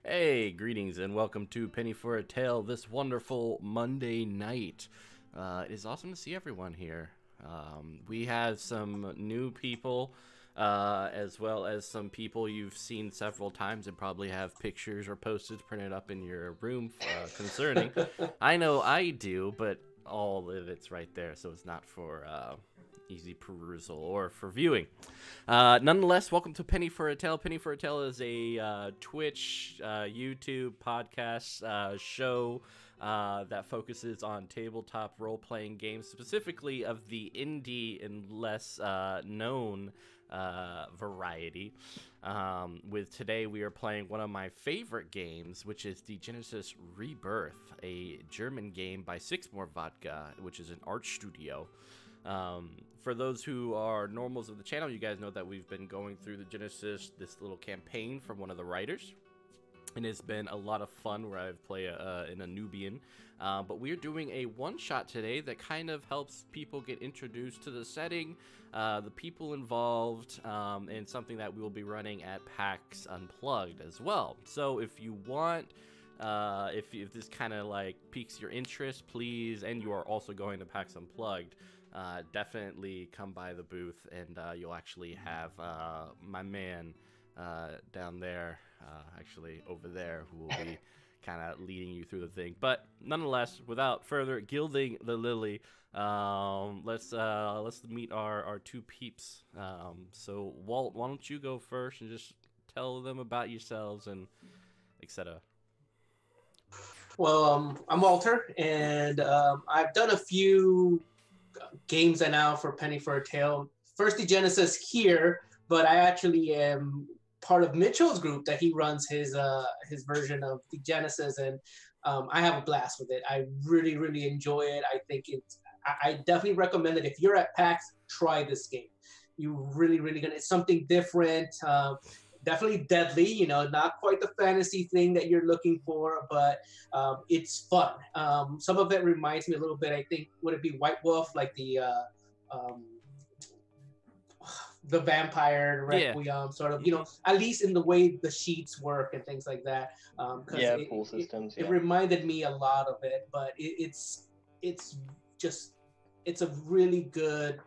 Hey, greetings and welcome to Penny for a Tale this wonderful Monday night. It is awesome to see everyone here. We have some new people, as well as some people you've seen several times and probably have pictures or posters printed up in your room concerning. I know I do, but all of it's right there, so it's not for easy perusal or for viewing. Nonetheless, welcome to Penny for a Tale. Penny for a Tale is a Twitch, YouTube, podcast show that focuses on tabletop role-playing games, specifically of the indie and less known variety. With today, we are playing one of my favorite games, which is Degenesis Rebirth, a German game by Six More Vodka, which is an art studio. For those who are normals of the channel, you guys know that we've been going through the Genesis, this little campaign from one of the writers, and it's been a lot of fun where I've played in a Nubian, but we're doing a one-shot today that kind of helps people get introduced to the setting, the people involved, and something that we will be running at PAX Unplugged as well. So if you want, if this kind of like piques your interest, please, and you are also going to PAX Unplugged, definitely come by the booth, and you'll actually have my man down there, actually over there, who will be kind of leading you through the thing. But nonetheless, without further gilding the lily, let's meet our two peeps. So Walt, why don't you go first and just tell them about yourselves and etc. Well, I'm Walter, and I've done a few games now for Penny for a Tale. First Degenesis here, but I actually am part of Mitchell's group that he runs his version of Degenesis, and I have a blast with it. I really enjoy it. I think I definitely recommend it. If you're at PAX, try this game. You really gonna. It's something different. Definitely deadly, not quite the fantasy thing that you're looking for, but it's fun. Some of it reminds me a little bit, I think, would it be White Wolf, like the vampire Requiem, sort of, at least in the way the sheets work and things like that. Pool systems. It reminded me a lot of it, but it's a really good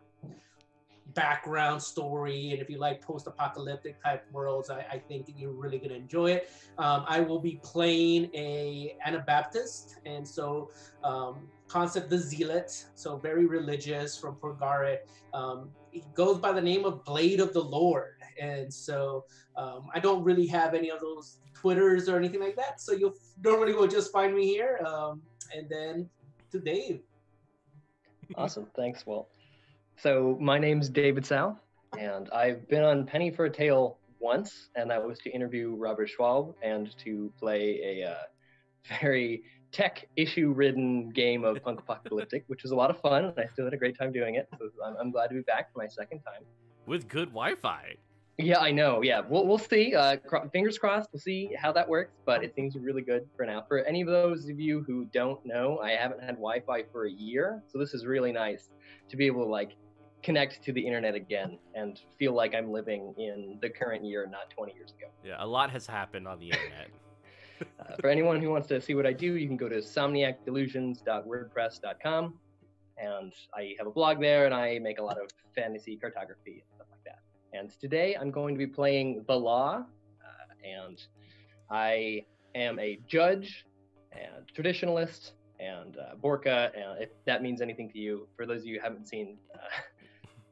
background story, and if you like post-apocalyptic type worlds, I think you're really going to enjoy it. I will be playing a Anabaptist, and so concept the zealot, so very religious from Porgaret. It goes by the name of Blade of the Lord, and so I don't really have any of those Twitters or anything like that, so you'll normally will just find me here, and then to Dave. Awesome, thanks, Walt. So my name's David Sal, and I've been on Penny for a Tale once, and that was to interview Robert Schwab and to play a very tech issue-ridden game of Punk Apocalyptic, which was a lot of fun, and I still had a great time doing it. So I'm glad to be back for my second time. With good Wi-Fi. Yeah, I know. Yeah, we'll see. Fingers crossed. We'll see how that works, but it seems really good for now. For any of those of you who don't know, I haven't had Wi-Fi for a year, so this is really nice to be able to connect to the internet again and feel like I'm living in the current year, not 20 years ago. Yeah, a lot has happened on the internet. For anyone who wants to see what I do, you can go to somniacdelusions.wordpress.com, and I have a blog there, and I make a lot of fantasy cartography and stuff like that. And today I'm going to be playing The Law, and I am a judge and traditionalist and Borka, and if that means anything to you. For those of you who haven't seen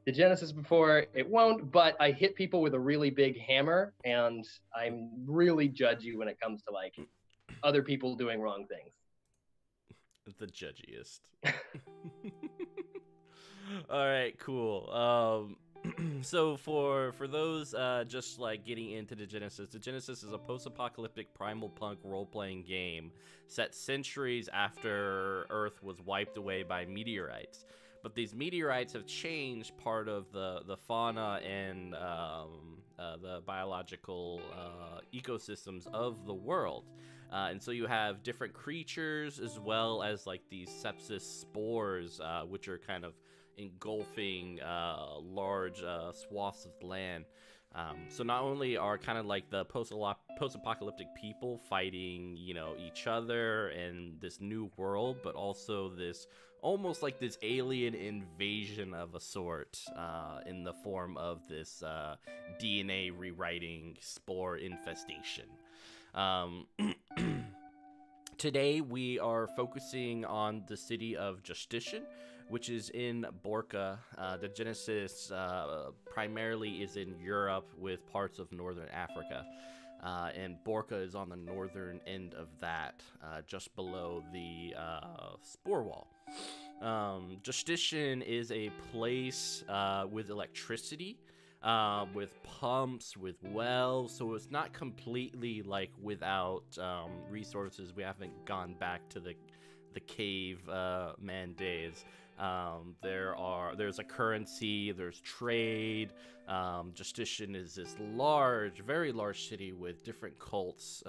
Degenesis before, it won't, but I hit people with a really big hammer, and I'm really judgy when it comes to other people doing wrong things. The judgiest. All right, cool. So for those just getting into Degenesis is a post-apocalyptic primal punk role-playing game set centuries after Earth was wiped away by meteorites. But these meteorites have changed part of the fauna and the biological ecosystems of the world. And so you have different creatures as well as these sepsis spores, which are kind of engulfing large swaths of land. So not only are kind of like the post-apocalyptic people fighting, you know, each other and this new world, but also this almost like this alien invasion of a sort, in the form of this DNA rewriting spore infestation. Today we are focusing on the city of Justitian, which is in Borca. The Degenesis primarily is in Europe with parts of northern Africa. And Borca is on the northern end of that, just below the spore wall. Justitian is a place with electricity, with pumps, with wells, so it's not completely like without resources. We haven't gone back to the cave man days. There's a currency, there's trade. Justitian is this large, very large city with different cults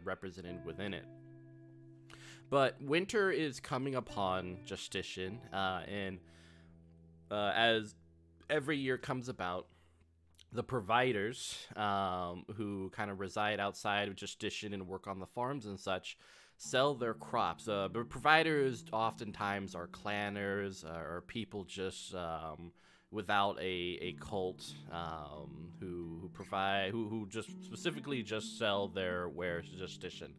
represented within it. But winter is coming upon Justitian, and as every year comes about, the providers, who kind of reside outside of Justitian and work on the farms and such, sell their crops. The providers oftentimes are clanners, or people just without a cult, who provide, who just specifically just sell their wares to Justitian.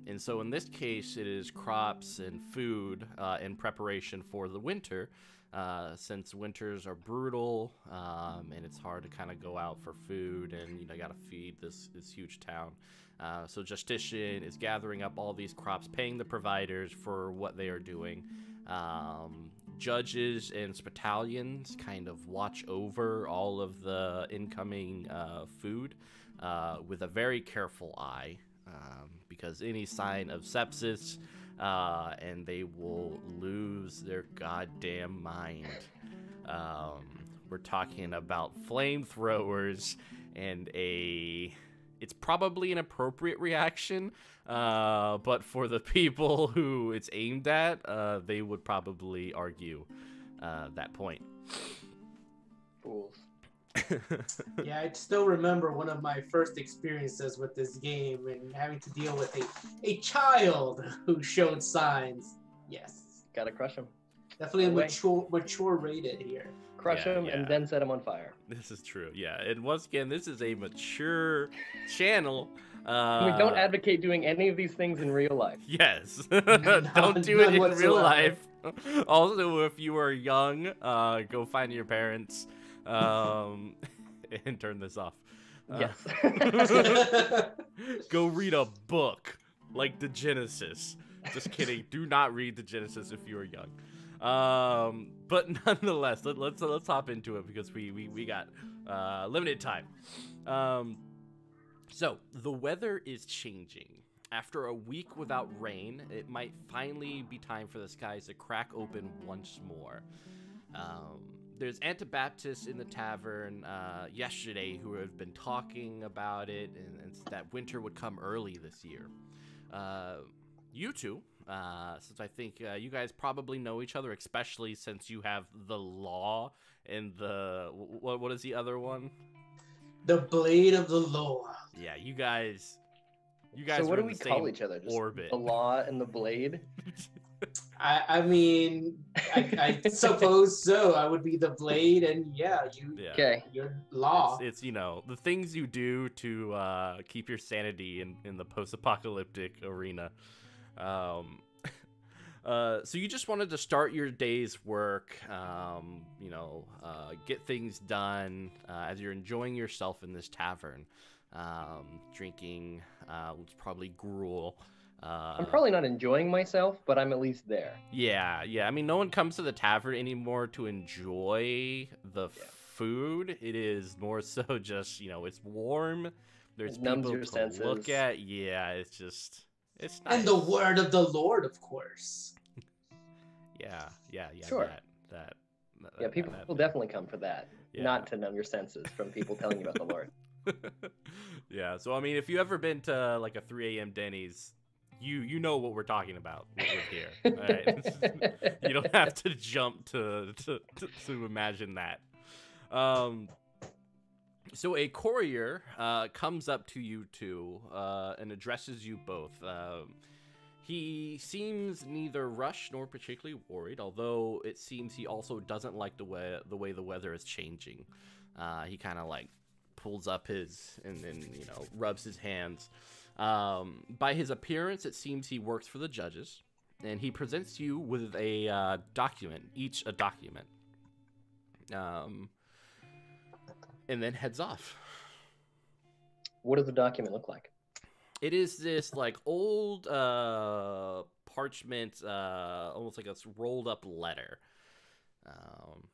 And so in this case, it is crops and food in preparation for the winter, since winters are brutal, and it's hard to kind of go out for food, and you got to feed this huge town. So Justitian is gathering up all these crops, paying the providers for what they are doing. Judges and battalions kind of watch over all of the incoming food with a very careful eye, because any sign of sepsis, and they will lose their goddamn mind. We're talking about flamethrowers and it's probably an appropriate reaction, but for the people who it's aimed at, they would probably argue that point. Fools. Yeah, I still remember one of my first experiences with this game and having to deal with a child who showed signs. Yes. Gotta crush him. Definitely mature rated here. Crush him and then set him on fire. This is true, yeah. And once again, this is a mature channel. We don't advocate doing any of these things in real life. Yes. Don't do it in real life. Also, if you are young, go find your parents and turn this off. Yes. Go read a book like Degenesis. Just kidding. Do not read Degenesis if you are young. But nonetheless, let's hop into it because we got limited time. So the weather is changing. After a week without rain, it might finally be time for the skies to crack open once more. There's Anabaptists in the tavern yesterday who have been talking about it and that winter would come early this year. You two, since I think you guys probably know each other, especially since you have the law and the what is the other one? The blade of the law. Yeah, you guys. So what do we call each other? Just orbit. The law and the blade. I mean, I suppose so. I would be the blade, and Okay. Your law. It's the things you do to keep your sanity in the post-apocalyptic arena. So you just wanted to start your day's work, get things done as you're enjoying yourself in this tavern, drinking probably gruel. I'm probably not enjoying myself, but I'm at least there. Yeah. I mean, no one comes to the tavern anymore to enjoy the food. It is more so just, it's warm. There's people to look at. Yeah, it's nice. And the word of the Lord, of course. Yeah. Sure. People will that. definitely come for that. Yeah. Not to numb your senses from people telling you about the Lord. Yeah, so I mean, if you ever been to like a 3 a.m. Denny's, you know what we're talking about with here. All right? You don't have to jump to imagine that. So a courier comes up to you two and addresses you both. He seems neither rushed nor particularly worried, although it seems he also doesn't like the way the weather is changing. He kind of like pulls up his and then rubs his hands. By his appearance, it seems he works for the judges, and he presents you with a document, each a document, and then heads off. What does the document look like? It is this like old parchment, almost like a rolled up letter.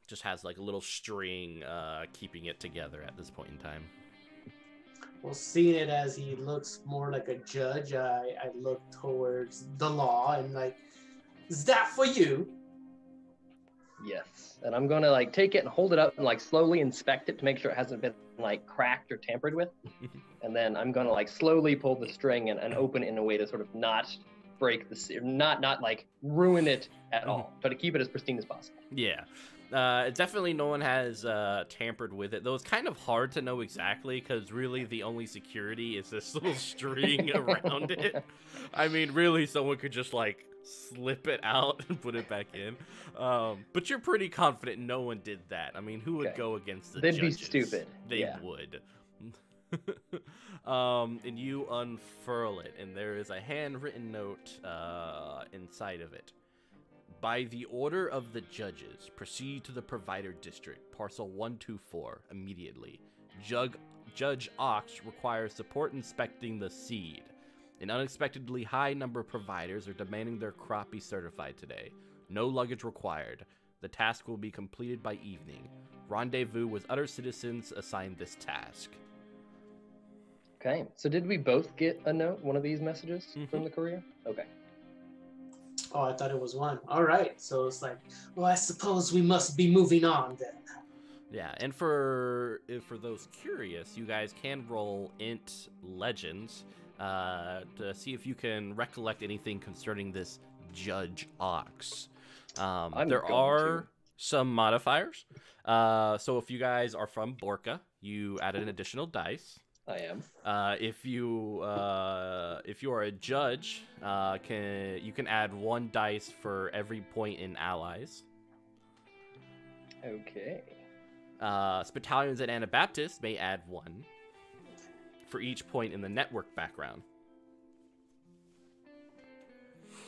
Just has like a little string keeping it together at this point in time. Well, seeing it as he looks more like a judge, I look towards the law and like, is that for you? Yes. And I'm going to like take it and hold it up and like slowly inspect it to make sure it hasn't been like cracked or tampered with. And then I'm going to like slowly pull the string and open it in a way to sort of not break not like ruin it at all, but to keep it as pristine as possible. Yeah. Definitely no one has tampered with it, though it's kind of hard to know exactly because really the only security is this little string around it. I mean, really someone could just like slip it out and put it back in. But you're pretty confident no one did that. I mean, who would go against the They'd judges? be stupid. They would. And you unfurl it, and there is a handwritten note inside of it. By the order of the judges, proceed to the provider district, parcel 124, immediately. Judge Ox requires support inspecting the seed. An unexpectedly high number of providers are demanding their crop be certified today. No luggage required. The task will be completed by evening. Rendezvous with other citizens assigned this task. Okay, so did we both get a note, one of these messages from the courier? Okay. Oh, I thought it was one. All right, so it's like, well, I suppose we must be moving on then. Yeah, and for those curious, you guys can roll int legends to see if you can recollect anything concerning this Judge Ox. There are some modifiers. So if you guys are from Borca, you add an additional dice. I am. If you are a judge, you can add 1 dice for every point in allies. Okay. Spitalians and Anabaptists may add 1 for each point in the network background.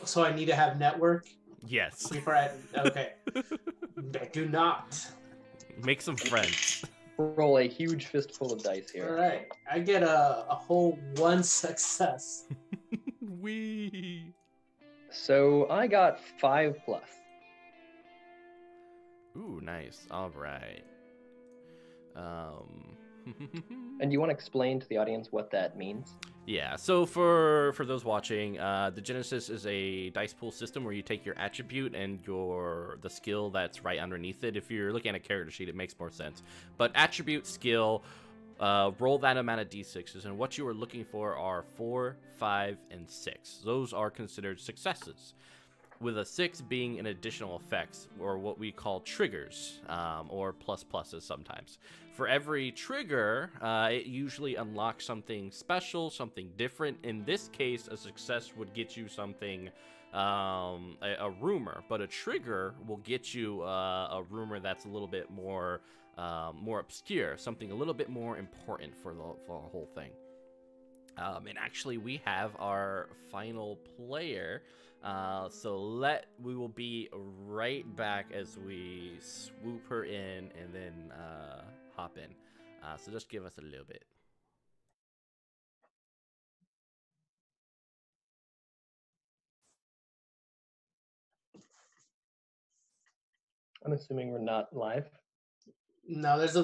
So I need to have network? Yes. Okay. I do not. Make some friends. Roll a huge fistful of dice here. All right. I get a whole 1 success. Wee. So I got 5+. Ooh, nice. All right. And you want to explain to the audience what that means? Yeah, so for those watching, Degenesis is a dice pool system where you take your attribute and the skill that's right underneath it. If you're looking at a character sheet, it makes more sense. But attribute, skill, roll that amount of d6s, and what you are looking for are 4, 5, and 6. Those are considered successes, with a 6 being an additional effects, or what we call triggers, or pluses sometimes. For every trigger, it usually unlocks something special, something different. In this case, a success would get you something, a rumor, but a trigger will get you a rumor that's a little bit more obscure, something a little bit more important for the whole thing. And actually, we have our final player. So we will be right back as we swoop her in and then hop in. So just give us a little bit. I'm assuming we're not live. No, there's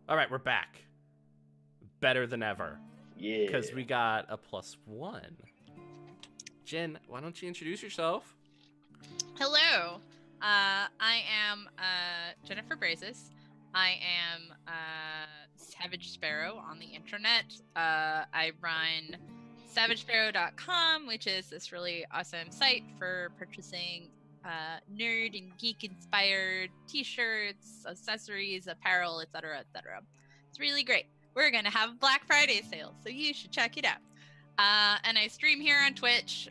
All right, we're back. Better than ever. Yeah. Because we got a +1. Jen, why don't you introduce yourself? Hello. I am Jennifer Brazes. I am Savage Sparrow on the internet. I run savagesparrow.com, which is this really awesome site for purchasing nerd and geek inspired t-shirts, accessories, apparel, etc., etc. It's really great. We're gonna have a Black Friday sale, so you should check it out. And I stream here on Twitch,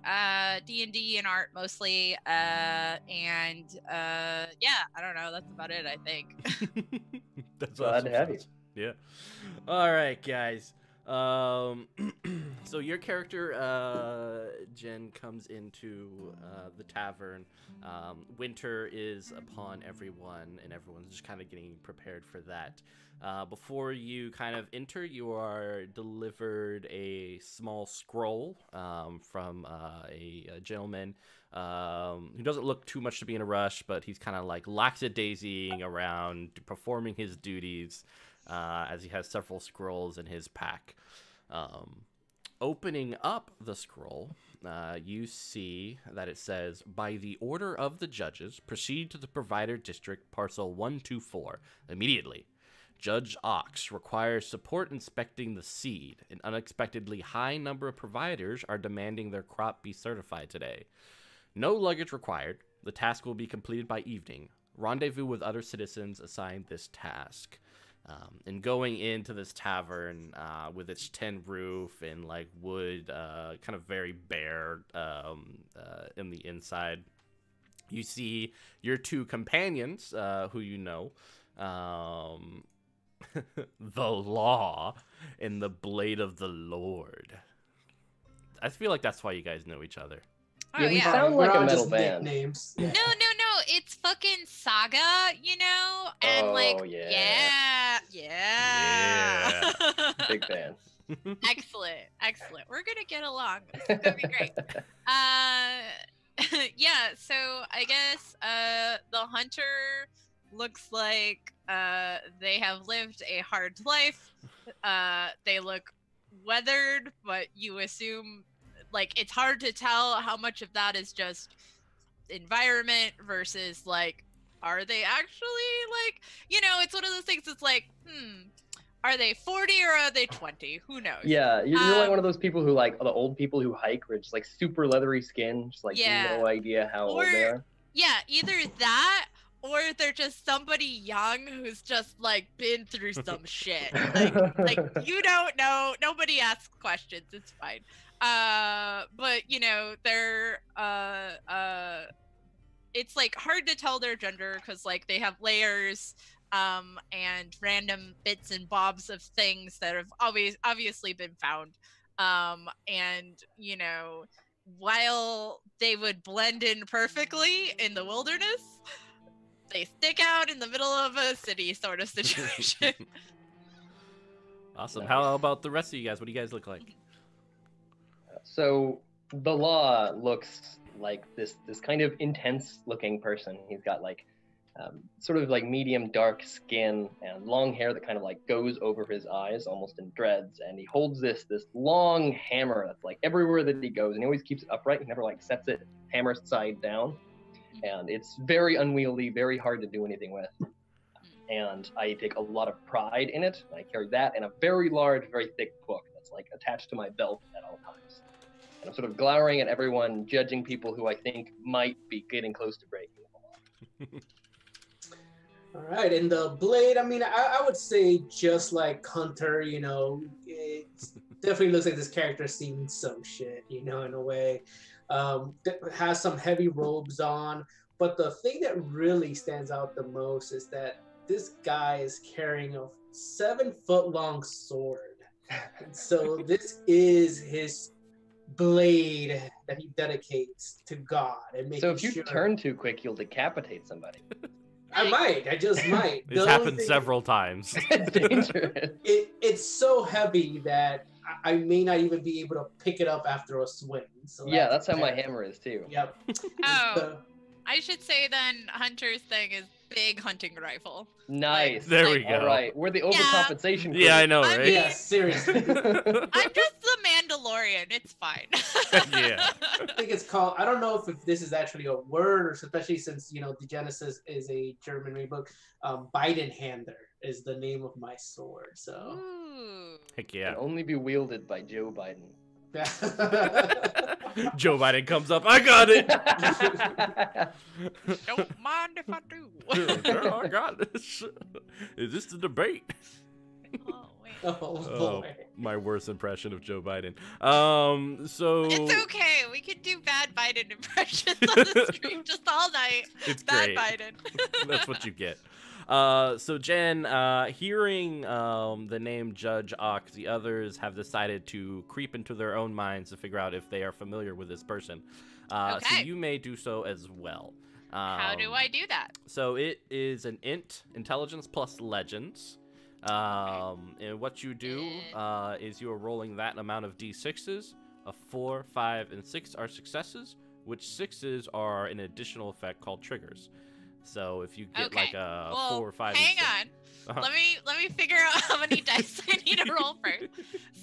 D&D and art mostly, yeah, I don't know. That's about it, I think. That's Glad to have you. Yeah. All right, guys. So your character, Jen, comes into the tavern. Winter is upon everyone, and everyone's just kind of getting prepared for that. Before you kind of enter, you are delivered a small scroll from a gentleman who doesn't look too much to be in a rush, but he's kind of like lackadaisy around performing his duties as he has several scrolls in his pack. Opening up the scroll, you see that it says, "By the order of the judges, proceed to the provider district, parcel 124, immediately. Judge Ox requires support inspecting the seed. An unexpectedly high number of providers are demanding their crop be certified today. No luggage required. The task will be completed by evening. Rendezvous with other citizens assigned this task." And going into this tavern with its tin roof and like wood, kind of very bare in the inside, you see your two companions who you know, the Law and the Blade of the Lord. I feel like that's why you guys know each other. Oh, Yeah, we yeah. sound We're like a all metal just band. nicknames. No, it's fucking Saga, you know? And Oh, like, yeah. yeah. Big fan. Excellent. We're gonna get along. This is gonna be great. Yeah, so I guess the hunter looks like they have lived a hard life. They look weathered, but you assume like it's hard to tell how much of that is just environment versus like are they actually like, you know, it's one of those things. It's like, are they 40 or are they 20? Who knows? Yeah, you're like one of those people who like the old people who hike, where it's like super leathery skin, just like Yeah. no idea how old they are. Yeah, either that or they're just somebody young who's just like been through some shit. Like you don't know. Nobody asks questions. It's fine. But you know, they're it's like hard to tell their gender because like they have layers and random bits and bobs of things that have obviously been found. And you know, while they would blend in perfectly in the wilderness, they stick out in the middle of a city sort of situation. Awesome. Nice. How about the rest of you guys? What do you guys look like? So the Law looks like this kind of intense looking person. He's got like sort of like medium dark skin and long hair that kind of like goes over his eyes almost in dreads, and he holds this long hammer that's like everywhere that he goes, and he always keeps it upright. He never like sets it hammer side down, and it's very unwieldy, very hard to do anything with. And I take a lot of pride in it. I carry that and a very large, very thick book that's like attached to my belt at all times. And I'm sort of glowering at everyone, judging people who I think might be getting close to breaking the law. All right, and the blade, I mean, I would say just like Hunter, you know, it definitely looks like this character's seen some shit, you know, in a way. Has some heavy robes on, but the thing that really stands out the most is that this guy is carrying a 7-foot-long sword. And so this is his blade that he dedicates to God. And So if you turn too quick, you'll decapitate somebody. I just might. It's happened several times. It's dangerous. It's so heavy that I may not even be able to pick it up after a swing. So Yeah, that's how my hammer is too. Yep. Oh, I should say then Hunter's thing is big hunting rifle. Nice. There we Like, go. All right, we're the Yeah. overcompensation. Yeah, I know, I right? mean- Yes, seriously. I'm just the Mandalorian. It's fine. Yeah. I think it's called. I don't know if this is actually a word, or especially since Degenesis is a German rebook. Bidenhander is the name of my sword. So Ooh. Heck Can yeah. only be wielded by Joe Biden. Joe Biden comes up. I got it. Don't mind if I do. Girl, I got this. Is this the debate? Oh wait. oh Oh, boy. my worst impression of Joe Biden. So It's okay. We can do bad Biden impressions on the stream just all night. it's Bad great. Biden. That's what you get. So Jen, hearing the name Judge Ox, the others have decided to creep into their own minds to figure out if they are familiar with this person. So Okay. you may do so as well. How do I do that? So it is an int, intelligence plus legends. And what you do is you are rolling that amount of d6s. A 4, 5, and 6 are successes, which 6s are an additional effect called triggers. So if you get Okay. like a Well, 4 or 5, hang and 6, on. Let me figure out how many dice I need to roll first.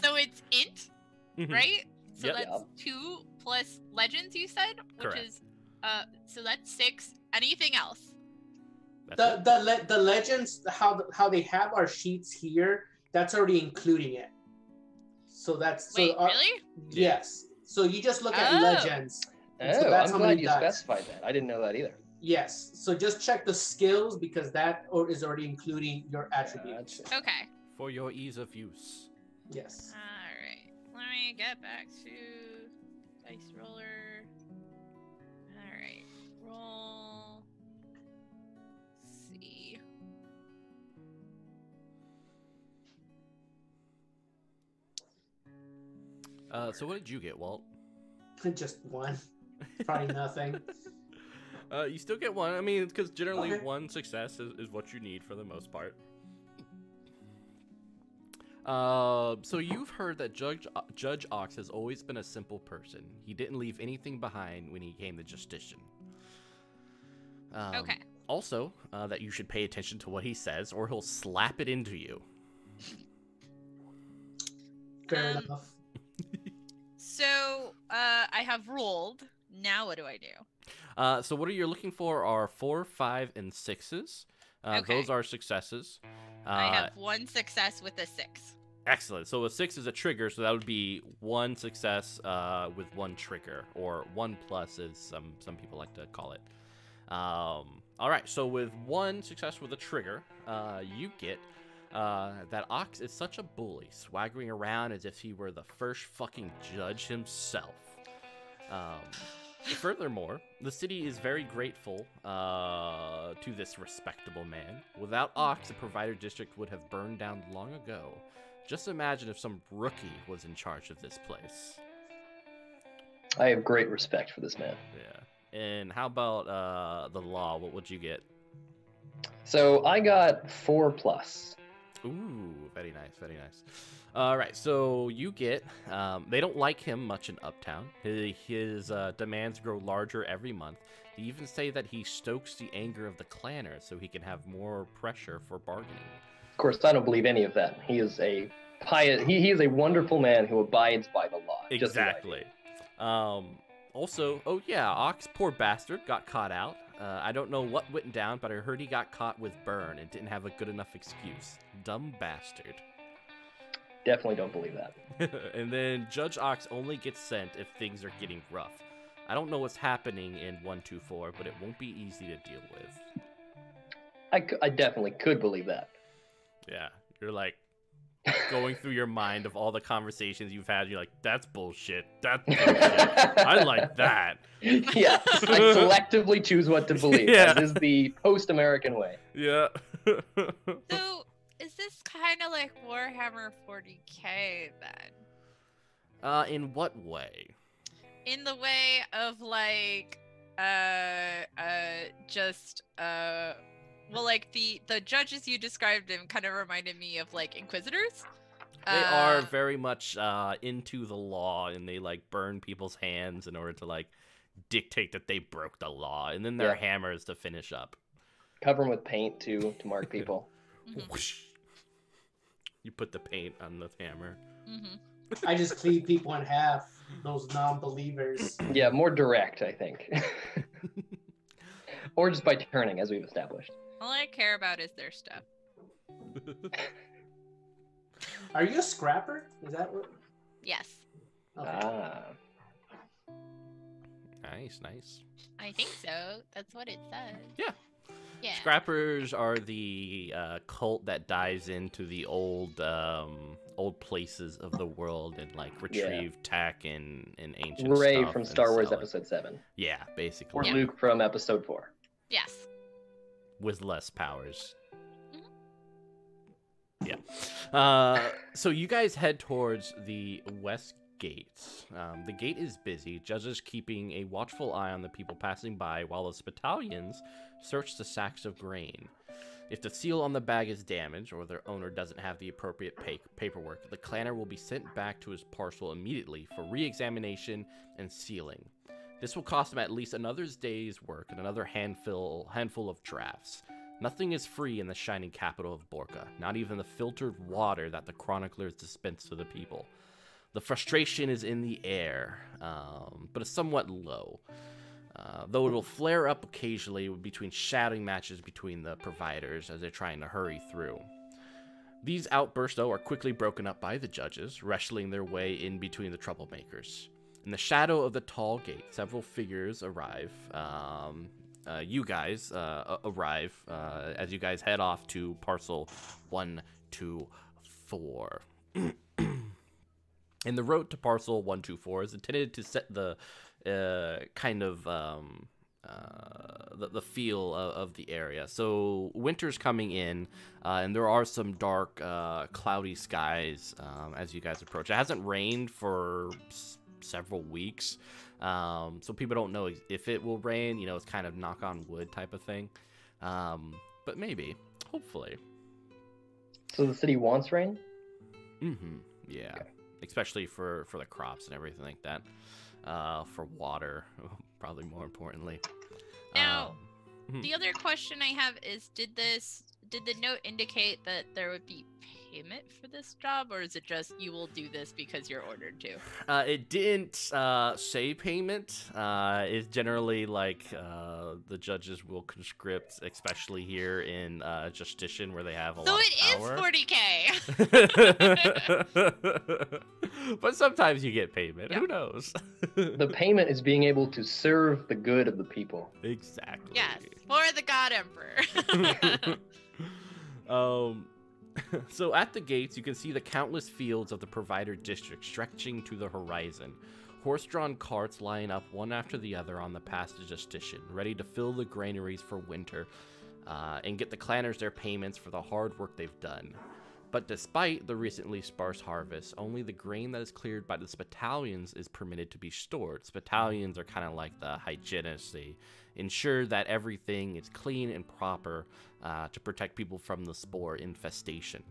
So it's int, Mhm. right? So Yep. that's 2 plus legends, you said, which Correct. is so that's 6. Anything else? That's it. The legends, how they have our sheets here, that's already including it. So that's Wait, so really? yes. So you just look at Oh. legends. And so Oh, that's I'm how glad many you dice. specified that. I didn't know that either. Yes. So just check the skills because that is already including your attributes. Gotcha. Okay. For your ease of use. Yes. All right. Let me get back to dice roller. All right. Roll. See. So what did you get, Walt? Just one. Probably nothing. You still get one. I mean, because generally Okay. one success is what you need for the most part. So you've heard that Judge Ox has always been a simple person. He didn't leave anything behind when he became the Justician. Okay. Also, that you should pay attention to what he says, or he'll slap it into you. Fair Um, enough. So I have rolled. Now what do I do? So what you're looking for are 4, 5, and 6s. Okay. Those are successes. I have 1 success with a 6. Excellent. So a 6 is a trigger, so that would be 1 success with 1 trigger, or 1 plus, as some people like to call it. All right. So with 1 success with a trigger, you get that Ox is such a bully, swaggering around as if he were the first fucking judge himself. Furthermore, the city is very grateful to this respectable man. Without Ox, the Provider District would have burned down long ago. Just imagine if some rookie was in charge of this place. I have great respect for this man. Yeah. And how about the law? What would you get? So I got 4+. Ooh, very nice, very nice. All right, so you get, they don't like him much in Uptown. His demands grow larger every month. They even say that he stokes the anger of the clanners so he can have more pressure for bargaining. Of course, I don't believe any of that. He is a pious. He is a wonderful man who abides by the law. just as I do. Exactly. Also, oh yeah, Ox, poor bastard, got caught out. I don't know what went down, but I heard he got caught with burn and didn't have a good enough excuse. Dumb bastard. Definitely don't believe that. And then Judge Ox only gets sent if things are getting rough. I don't know what's happening in 124, but it won't be easy to deal with. I definitely could believe that. Yeah, you're like going through your mind of all the conversations you've had. You're like, that's bullshit. That's bullshit. I like that. Yeah, I selectively choose what to believe. Yeah. This is the post-American way. Yeah. So is this kind of like Warhammer 40k then? In what way? In the way of like well, like the judges you described him kind of reminded me of like inquisitors. They are very much into the law, and they like burn people's hands in order to like dictate that they broke the law, and then their hammers to finish up. Cover them with paint too to mark people. Whoosh. You put the paint on the hammer. I just cleave people in half. Those non-believers. Yeah, more direct, I think. Or just by turning, as we've established. All I care about is their stuff. Are you a scrapper? Is that what? Yes. Okay. Ah. Nice. I think so. That's what it says. Yeah. Yeah. Scrappers are the cult that dives into the old places of the world and like retrieve tech and ancient Rey stuff from and Star Wars sell it. Episode 7. Yeah, Or basically. Luke from Episode 4. Yes. With less powers. Yeah. So you guys head towards the west gate. The gate is busy, judges keeping a watchful eye on the people passing by while the battalions search the sacks of grain. If the seal on the bag is damaged or their owner doesn't have the appropriate paperwork, the clanner will be sent back to his parcel immediately for re-examination and sealing. This will cost him at least another day's work and another handful of drafts. Nothing is free in the shining capital of Borca, not even the filtered water that the chroniclers dispense to the people. The frustration is in the air, but it's somewhat low. Though it will flare up occasionally between shouting matches between the providers as they're trying to hurry through. These outbursts, though, are quickly broken up by the judges, wrestling their way in between the troublemakers. In the shadow of the tall gate, several figures arrive. You guys arrive as you guys head off to parcel 124. And the road to parcel 124 is intended to set the kind of the feel of the area. So winter's coming in, and there are some dark, cloudy skies as you guys approach. It hasn't rained for several weeks, so people don't know if it will rain. You know, it's kind of knock on wood type of thing, but maybe, hopefully. So the city wants rain? Yeah. Okay. Especially for the crops and everything like that. For water, probably more importantly. Now, the other question I have is, did the note indicate that there would be payment for this job, or is it just you will do this because you're ordered to? It didn't say payment. It's generally like the judges will conscript, especially here in Justician, where they have a lot of power. So it is 40K! But sometimes you get payment. Yeah. Who knows? The payment is being able to serve the good of the people. Exactly. Yes, for the God Emperor. So at the gates, you can see the countless fields of the provider district stretching to the horizon. Horse-drawn carts line up one after the other on the path to Justician, ready to fill the granaries for winter and get the clanners their payments for the hard work they've done. But despite the recently sparse harvest, only the grain that is cleared by the battalions is permitted to be stored. Battalions are kind of like the hygienists. They ensure that everything is clean and proper to protect people from the spore infestation.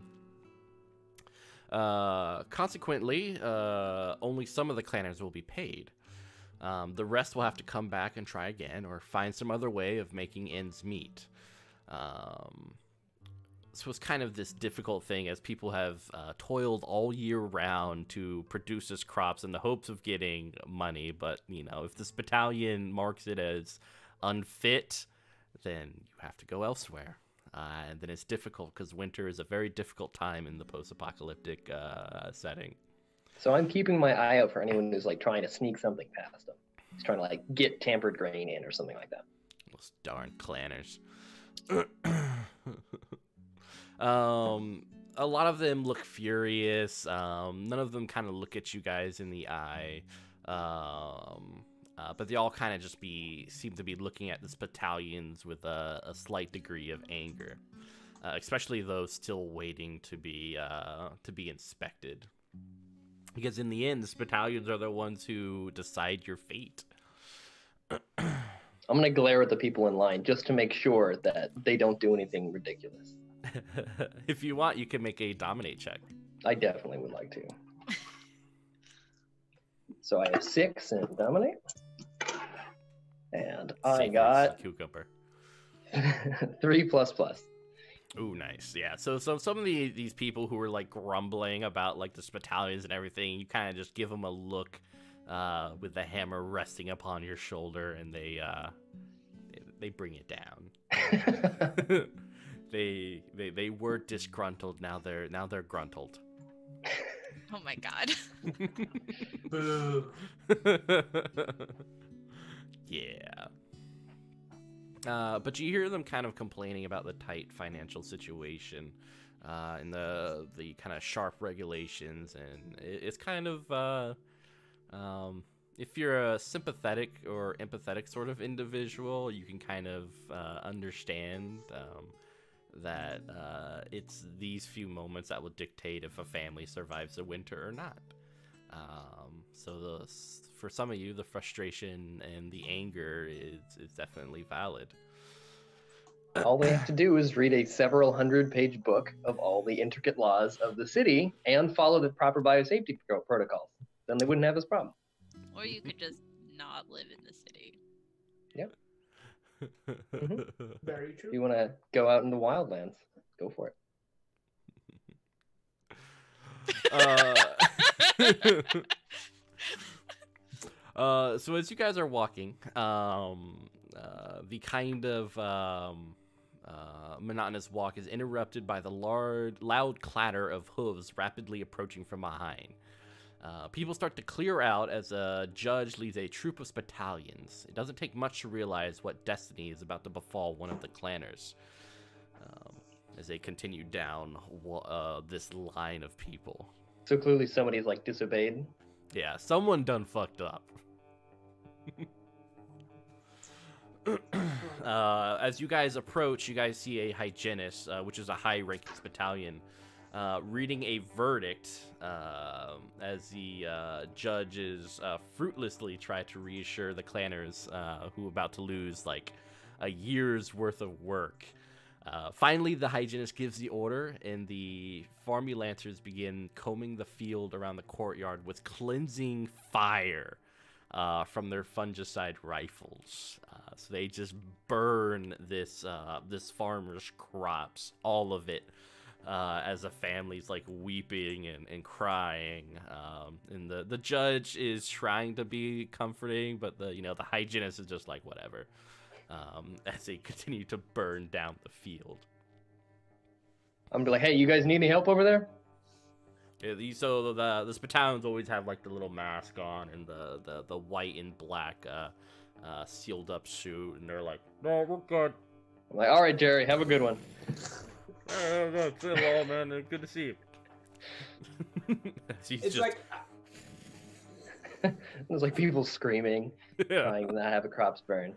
Consequently, only some of the clanners will be paid. The rest will have to come back and try again or find some other way of making ends meet. So it's kind of this difficult thing as people have toiled all year round to produce this crops in the hopes of getting money. But, you know, if this battalion marks it as unfit, then you have to go elsewhere. And then it's difficult because winter is a very difficult time in the post-apocalyptic setting. So I'm keeping my eye out for anyone who's like trying to sneak something past them. He's trying to like get tampered grain in or something like that. Those darn clanners. A lot of them look furious. None of them kind of look at you guys in the eye. But they all kind of just seem to be looking at this battalions with a slight degree of anger, especially those still waiting to be inspected. Because in the end, these battalions are the ones who decide your fate. I'm gonna glare at the people in line just to make sure that they don't do anything ridiculous. If you want, you can make a dominate check. I definitely would like to. So I have 6 in dominate. And I Safe got as a cucumber. 3++. Ooh, nice. Yeah. So some of these people who were like grumbling about like the battalions and everything, you kind of just give them a look with the hammer resting upon your shoulder, and they bring it down. they were disgruntled. Now they're gruntled. Oh my god. Boo. Yeah. But you hear them kind of complaining about the tight financial situation, and the kind of sharp regulations, and it's kind of if you're a sympathetic or empathetic sort of individual, you can kind of understand that it's these few moments that will dictate if a family survives the winter or not. For some of you, the frustration and the anger is definitely valid. All they have to do is read a several hundred-page book of all the intricate laws of the city and follow the proper biosafety protocols. Then they wouldn't have this problem. Or you could just not live in the city. Yep. Mm-hmm. Very true. If you want to go out in the wildlands, go for it. So as you guys are walking, the kind of monotonous walk is interrupted by the loud clatter of hooves rapidly approaching from behind. People start to clear out as a judge leads a troop of battalions. It doesn't take much to realize what destiny is about to befall one of the clanners as they continue down this line of people. So clearly somebody's like disobeyed. Yeah, someone done fucked up. As you guys approach, you guys see a hygienist, which is a high-ranking battalion, reading a verdict as the judges fruitlessly try to reassure the clanners who are about to lose like a year's worth of work. Finally, the hygienist gives the order, and the farmy lancers begin combing the field around the courtyard with cleansing fire from their fungicide rifles. So they just burn this farmer's crops, all of it, as the family's like weeping and crying. And the judge is trying to be comforting, but the hygienist is just like whatever. As they continue to burn down the field. I'm like, hey, you guys need any help over there? Yeah, so the battalions always have like the little mask on and the white and black sealed up suit, and they're like, no, we're good. I'm like, all right, Jerry, have a good one. That's it, all, man. Good to see you. It's like There's like people screaming, trying to not have the crops burn.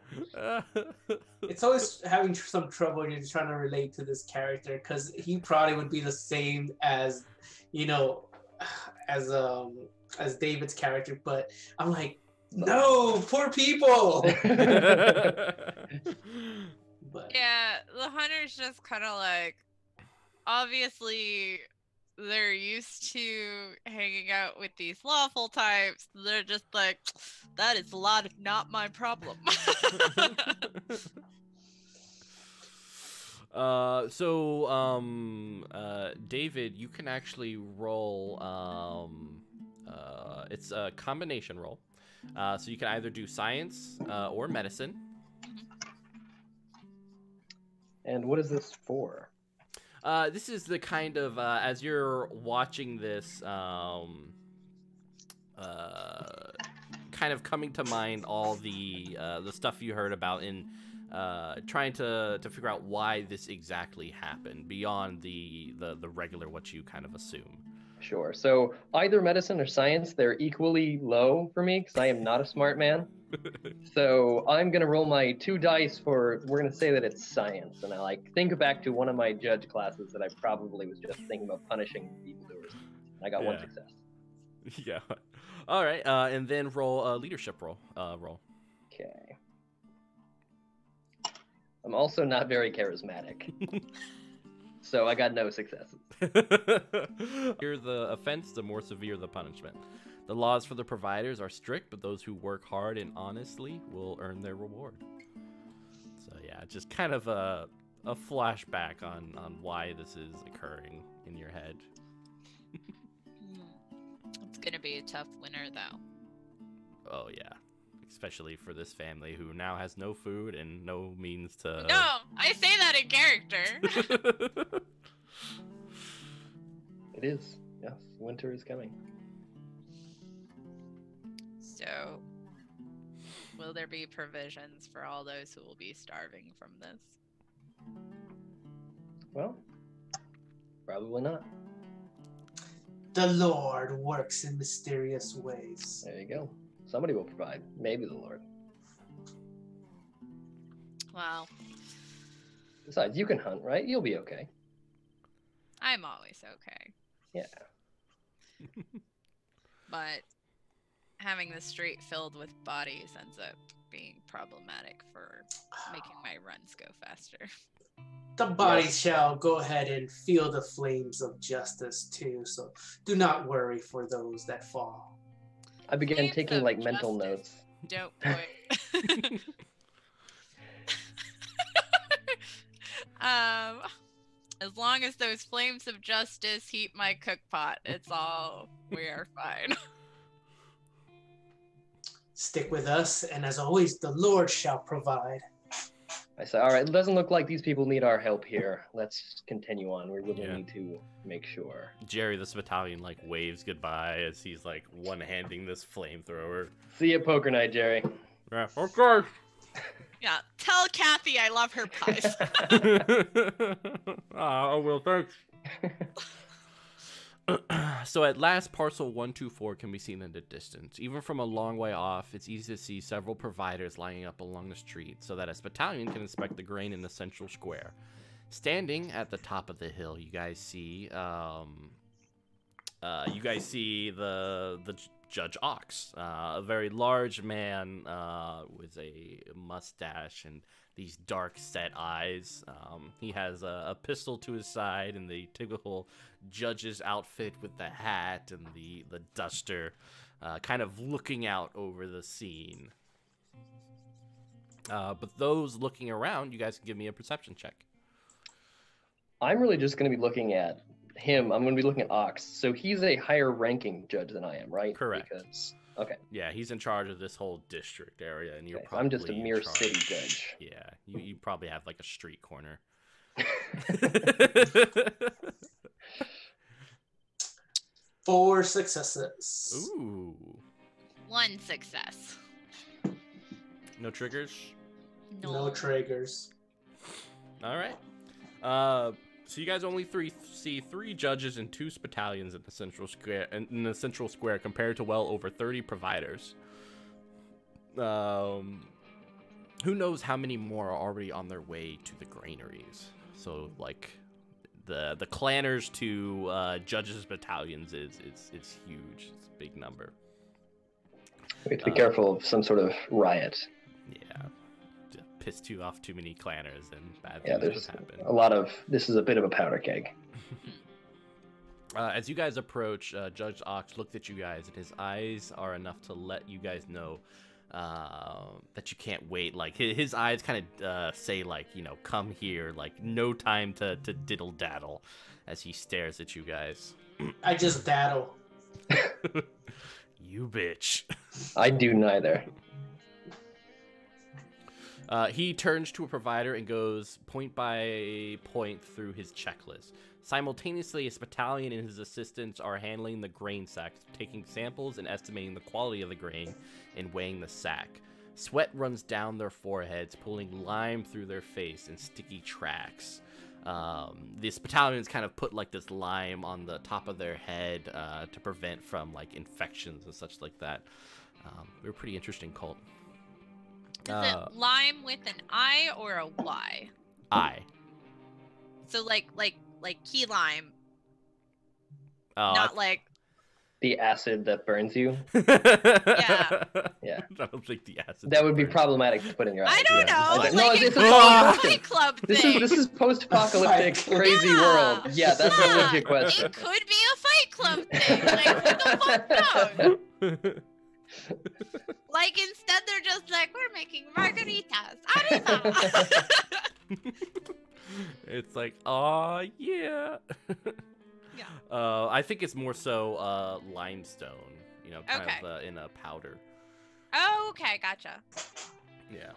it's always having some trouble when you're trying to relate to this character, because he probably would be the same as, as David's character. But I'm like, no, poor people. But Yeah, the hunter's just kind of like, obviously they're used to hanging out with these lawful types. They're just like, that is a lot of not my problem. David, you can actually roll, it's a combination roll. So you can either do science or medicine. And what is this for? This is the kind of, as you're watching this, kind of coming to mind all the stuff you heard about in trying to figure out why this exactly happened beyond the regular what you kind of assume. Sure. So either medicine or science, they're equally low for me because I am not a smart man. So I'm going to roll my 2 dice for, we're going to say that it's science. And I think back to one of my judge classes that I probably was just thinking about punishing evildoers. I got 1 success. Yeah. All right. And then roll a leadership roll. Okay. I'm also not very charismatic. So I got no successes. Here the offense, the more severe the punishment. The laws for the providers are strict, but those who work hard and honestly will earn their reward. So yeah, just kind of a flashback on why this is occurring in your head. It's gonna be a tough winter, though. Oh yeah, especially for this family who now has no food and no means to. No, I say that in character. It is. Yes, winter is coming. So, will there be provisions for all those who will be starving from this? Well, probably not. The Lord works in mysterious ways. There you go. Somebody will provide. Maybe the Lord. Well, Besides, you can hunt, right? You'll be okay. I'm always okay. Yeah. But having the street filled with bodies ends up being problematic for making my runs go faster. The body shall go ahead and feel the flames of justice too, so do not worry for those that fall. I began Flames taking of like mental justice. notes. Don't point. As long as those flames of justice heat my cook pot, it's all we are fine. Stick with us, and as always, the Lord shall provide. I said, all right, it doesn't look like these people need our help here. Let's continue on. We really need to make sure. Jerry, this battalion, like, waves goodbye as he's, like, one-handing this flamethrower. See you at poker night, Jerry. Yeah, okay. Yeah, tell Kathy I love her pies. I will, thanks. So at last, parcel 124 can be seen in the distance. Even from a long way off, it's easy to see several providers lining up along the street so that a battalion can inspect the grain in the central square. Standing at the top of the hill, you guys see the Judge Ox, a very large man with a mustache and these dark set eyes. He has a pistol to his side and the typical judge's outfit with the hat and the duster, kind of looking out over the scene. But those looking around, you guys can give me a perception check. I'm really just going to be looking at him. I'm going to be looking at Ox. So he's a higher ranking judge than I am, right? Correct. Okay. Yeah, he's in charge of this whole district area, and you're Okay, so probably I'm just a in mere charge. city judge. Yeah, you probably have like a street corner. 4 successes. Ooh. 1 success. No triggers? No triggers. All right. So you guys only see 3 judges and 2 battalions in the central square, compared to well over 30 providers. Who knows how many more are already on their way to the granaries? So like the clanners to judges battalions is huge. It's a big number. We have to be careful of some sort of riot. Yeah. Pissed you off too many clanners and bad Yeah, things there's would happen. a lot of, this is a bit of a powder keg. As you guys approach, Judge Ox looked at you guys, and his eyes are enough to let you guys know that you can't wait. Like, his eyes kind of say, like, you know, come here, like, no time to diddle-daddle as he stares at you guys. I just daddle. You bitch. I do neither. He turns to a provider and goes point by point through his checklist. Simultaneously, his battalion and his assistants are handling the grain sacks, taking samples and estimating the quality of the grain and weighing the sack. Sweat runs down their foreheads, pulling lime through their face in sticky tracks. This battalion's kind of put like this lime on the top of their head to prevent from like infections and such like that. They're a pretty interesting cult. Is it lime with an I or a Y? I. So like key lime, Oh, not like. The acid that burns you. Yeah. Yeah. I don't think the acid. That would be burns. problematic to put in your eyes. I don't yeah. know. Like- No, Like, it's it a could solid be a question. Fight Club This thing. is post-apocalyptic Yeah. crazy world. Yeah, that's a legit question. It could be a Fight Club thing. Like, who the fuck knows? Like, instead they're just like, we're making margaritas. Arriba! It's like, oh yeah. Yeah. I think it's more so limestone. You know, kind Okay. of in a powder. Oh, okay, gotcha. Yeah.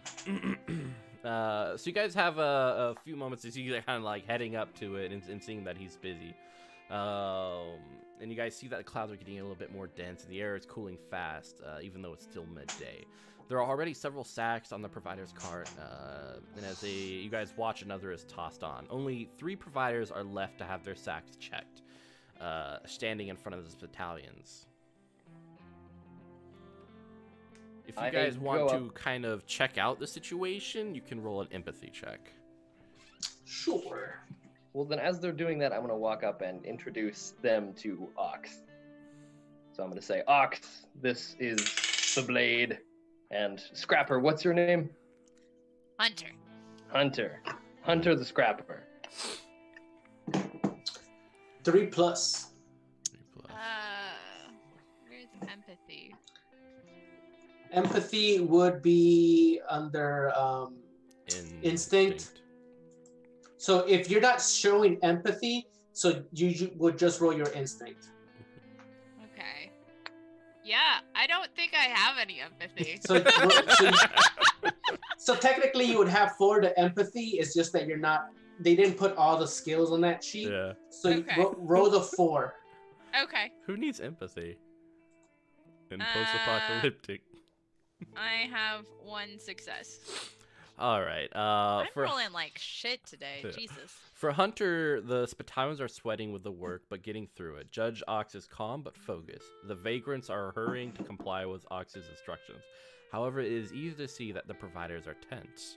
So you guys have a few moments to see you kind of like heading up to it and seeing that he's busy. And you guys see that the clouds are getting a little bit more dense and the air is cooling fast, even though it's still midday. There are already several sacks on the provider's cart, and as you guys watch, another is tossed on. Only 3 providers are left to have their sacks checked, standing in front of the battalions. If you I guys want go to kind of check out the situation, you can roll an empathy check. Sure. Well, then as they're doing that, I'm going to walk up and introduce them to Ox. So I'm going to say, Ox, this is the Blade. And Scrapper, what's your name? Hunter. Hunter. Hunter the Scrapper. 3 plus. Where's empathy? Empathy would be under instinct. So if you're not showing empathy, so you would just roll your instinct. Okay. Yeah, I don't think I have any empathy. So technically you would have 4 to empathy. It's just that you're not. They didn't put all the skills on that sheet. Yeah. So you Okay. roll the 4. Okay. Who needs empathy in post-apocalyptic? I have 1 success. All right. I'm For rolling like shit today. Yeah. Jesus. For Hunter, the battalions are sweating with the work, but getting through it. Judge Ox is calm but focused. The vagrants are hurrying to comply with Ox's instructions. However, it is easy to see that the providers are tense.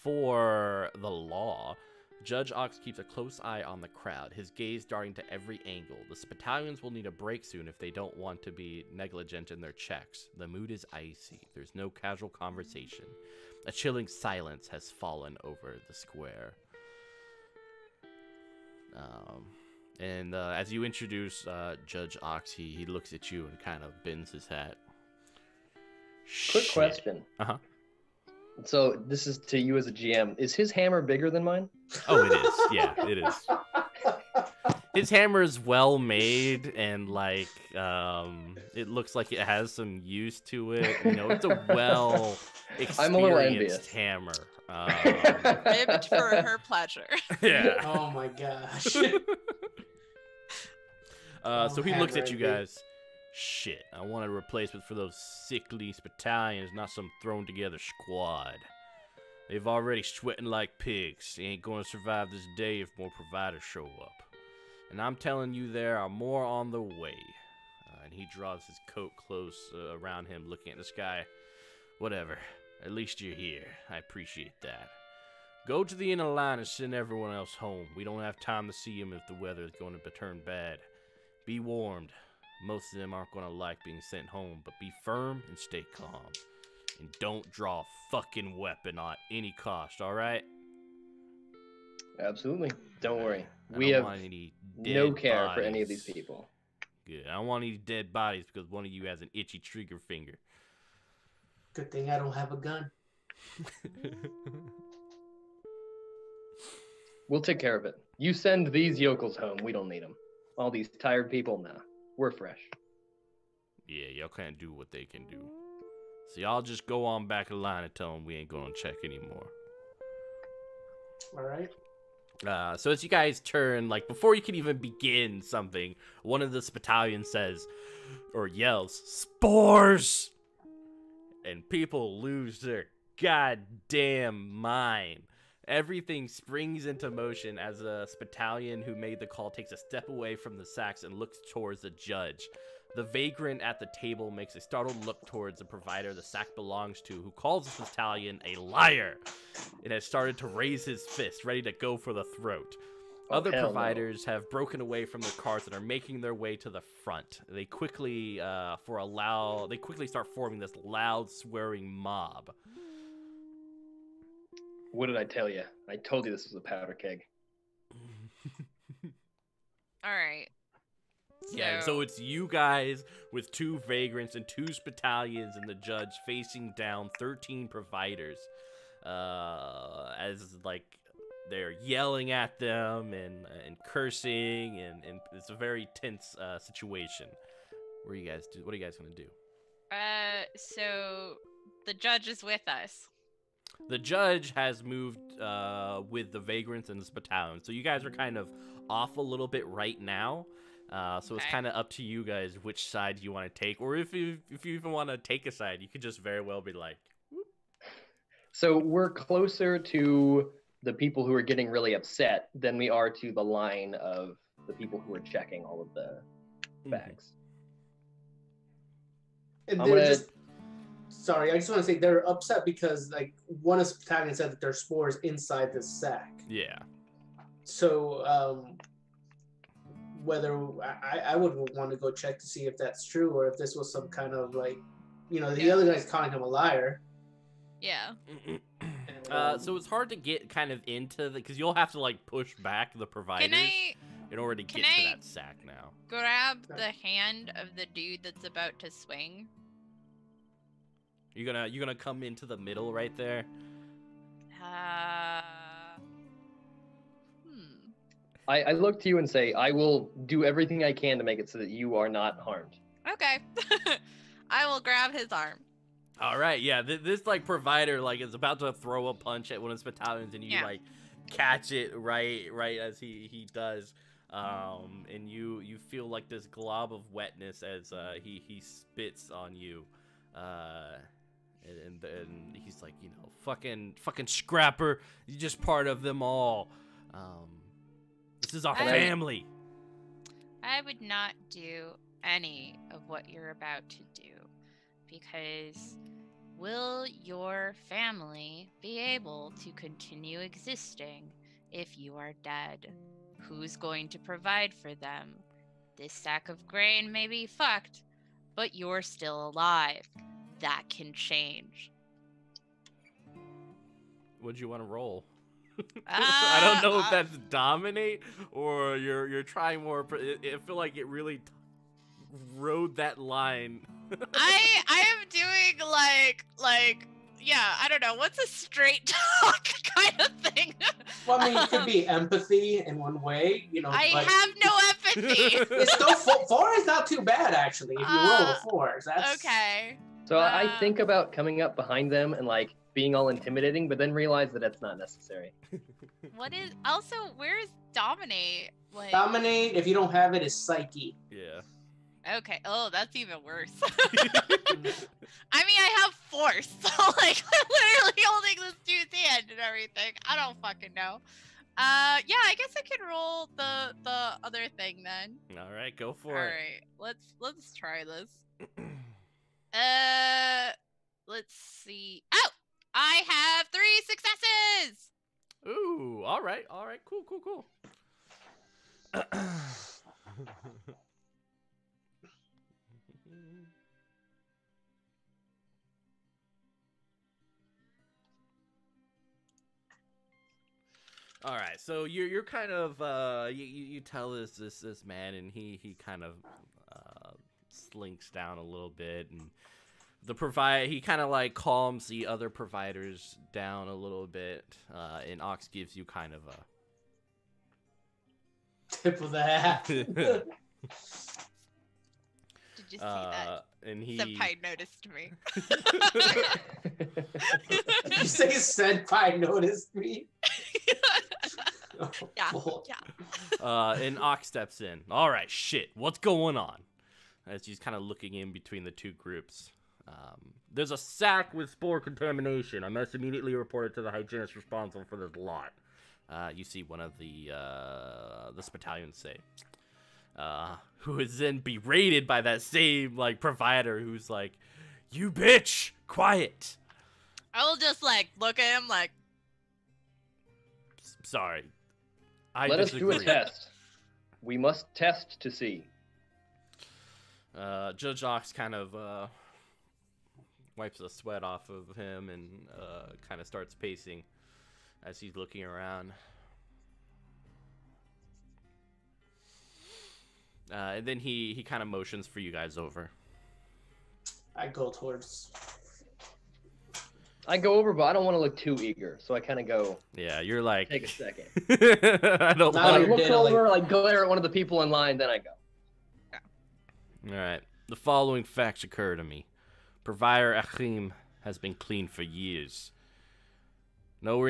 For the law, Judge Ox keeps a close eye on the crowd, his gaze darting to every angle. The battalions will need a break soon if they don't want to be negligent in their checks. The mood is icy. There's no casual conversation. A chilling silence has fallen over the square. And as you introduce Judge Ox, he looks at you and kind of bends his hat. Quick Shit. question. Uh-huh. So this is to you as a GM. Is his hammer bigger than mine? Oh, it is. Yeah, it is. His hammer is well made and like it looks like it has some use to it. You know, it's a well I'm a little experienced envious. hammer. Ribbed for her pleasure. Yeah. Oh my gosh. So he looks at you hammer, guys. Shit, I want a replacement for those sickly battalions, not some thrown together squad. They've already sweating like pigs. They ain't gonna survive this day if more providers show up. And I'm telling you, there are more on the way. And he draws his coat close around him, looking at the sky. Whatever. At least you're here. I appreciate that. Go to the inner line and send everyone else home. We don't have time to see them if the weather is going to turn bad. Be warned. Most of them aren't going to like being sent home, but be firm and stay calm. And don't draw a fucking weapon at any cost, alright? Absolutely. Don't worry. I We don't have want any no dead care for any of these bodies. people. Good. I don't want any dead bodies because one of you has an itchy trigger finger. Good thing I don't have a gun. We'll take care of it. You send these yokels home. We don't need them. All these tired people, nah. We're fresh. Yeah, y'all can't do what they can do. So y'all just go on back of the line and tell them we ain't going to check anymore. All right. So as you guys turn, like, before you can even begin something, one of this battalion says, or yells, "Spores!" And people lose their goddamn mind. Everything springs into motion as a battalion who made the call takes a step away from the sacks and looks towards the judge. The vagrant at the table makes a startled look towards the provider the sack belongs to, who calls the battalion a liar and has started to raise his fist, ready to go for the throat. Other hell no. providers have broken away from their cars and are making their way to the front. They quickly, they quickly start forming this loud, swearing mob. What did I tell you? I told you this was a powder keg. All right. Yeah, so it's you guys with 2 vagrants and 2 battalions and the judge facing down 13 providers. As like they're yelling at them and cursing and it's a very tense situation. What are you guys gonna do? So the judge is with us. The judge has moved with the vagrants and this battalion, so you guys are kind of off a little bit right now. So it's kind of up to you guys which side you want to take, or if you even want to take a side, you could just very well be like. Whoop. So we're closer to the people who are getting really upset than we are to the line of the people who are checking all of the bags. And they're sorry, I just want to say they're upset because like one of the battalion said that there's spores inside the sack. Yeah. So whether I would want to go check to see if that's true or if this was some kind of like, the other guy's calling him a liar. Yeah. So it's hard to get kind of into because you'll have to like push back the providers in order to get to that sack now. Grab the hand of the dude that's about to swing. You're gonna come into the middle right there. I look to you and say, I will do everything I can to make it so that you are not harmed. Okay. I will grab his arm. All right, yeah. This like provider like is about to throw a punch at one of his battalions, and you like catch it right as he does, and you feel like this glob of wetness as he spits on you, and he's like, fucking scrapper, you're just part of them all. This is our family. I would not do any of what you're about to do because will your family be able to continue existing if you are dead? Who's going to provide for them? This sack of grain may be fucked, but you're still alive. That can change. What'd you want to roll? I don't know if that's dominate or you're trying more. I feel like it really rode that line. I am doing like I don't know, what's a straight talk kind of thing. Well, I mean, it could be empathy in one way, I have no empathy. It's still 4 is not too bad actually. If you roll a 4, that's okay. So I think about coming up behind them and like being all intimidating, but then realize that that's not necessary. Where is dominate? Like, dominate, if you don't have it, is psyche. Yeah. Okay. Oh, that's even worse. I mean, I have force, so like I'm literally holding this dude's hand and everything. I don't fucking know. Yeah, I guess I can roll the other thing then. All right, go for it. All right, let's try this. Let's see. Oh, I have 3 successes. Ooh, all right, cool. All right, so you're kind of you tell this man, and he kind of slinks down a little bit, and he kind of like calms the other providers down a little bit, and Ox gives you kind of a tip of the hat. Did you see that? And Senpai noticed me. Did you say Senpai noticed me? Yeah. And Ox steps in. All right, shit, what's going on? As he's kind of looking in between the two groups. There's a sack with spore contamination. I must immediately report it to the hygienist responsible for this lot. You see one of this battalion say. Who is then berated by that same like provider who's like, "You bitch, quiet." I will just like look at him like, Sorry. Let us do a disagree. test. We must test to see. Judge Ox kind of wipes the sweat off of him and kind of starts pacing as he's looking around. And then he kind of motions for you guys over. I go towards. I go over, but I don't want to look too eager, so I kind of go. Yeah, you're like. Take a second. I don't Now I you're look diddling. over, like glare at one of the people in line, then I go. All right. The following facts occur to me. Purveyor Achim has been clean for years. No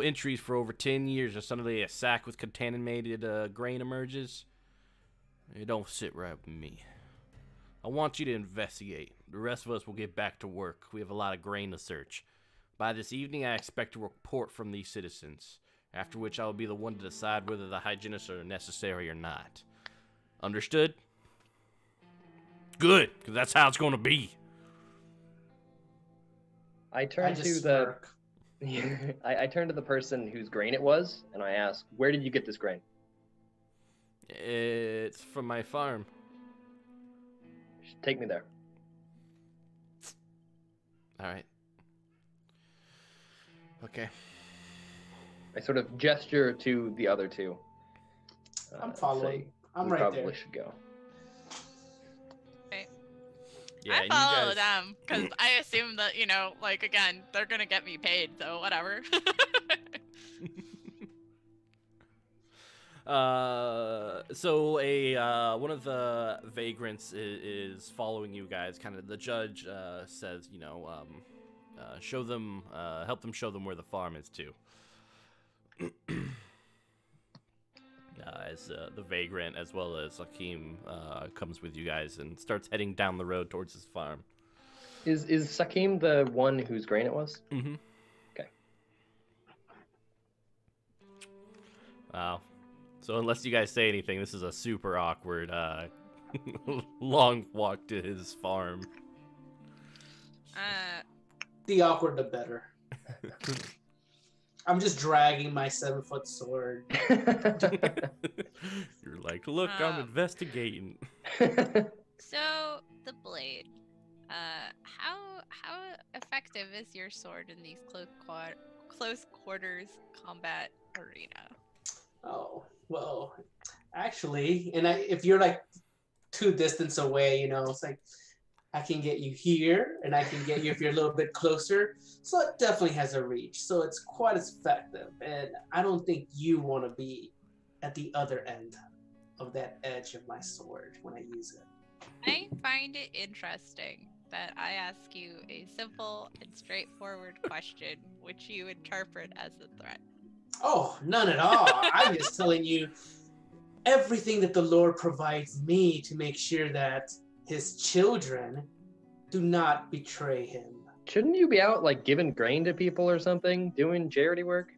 entries for over 10 years, and suddenly a sack with contaminated grain emerges. It don't sit right with me. I want you to investigate. The rest of us will get back to work. We have a lot of grain to search. By this evening, I expect a report from these citizens, after which I will be the one to decide whether the hygienists are necessary or not. Understood? Good, because that's how it's going to be. I I turn just to smirk. I turn to the person whose grain it was, and I ask, "Where did you get this grain?" It's from my farm. Take me there. All right. Okay. I sort of gesture to the other two. I'm and following. say, I'm we right probably there. should go. Yeah, I follow them because I assume that, you know, like, again, they're gonna get me paid, so whatever. So one of the vagrants is following you guys. Kind of the judge says, you know, show them, help them show them where the farm is too. As the vagrant as well as Akeem comes with you guys and starts heading down the road towards his farm. Is Sakim the one whose grain it was? Mm-hmm. Okay. Wow. So unless you guys say anything, this is a super awkward long walk to his farm. The awkward, the better. I'm just dragging my 7-foot sword. You're like, look, I'm investigating. So the blade. How effective is your sword in these close quarters combat arena? Oh, well, actually, and if you're like too distance away, you know, it's like I can get you here, and I can get you if you're a little bit closer. So it definitely has a reach. So it's quite as effective, and I don't think you want to be at the other end of that edge of my sword when I use it. I find it interesting that I ask you a simple and straightforward question, which you interpret as a threat. Oh, none at all. I'm just telling you everything that the Lord provides me to make sure that his children do not betray him. Shouldn't you be out like giving grain to people or something, doing charity work?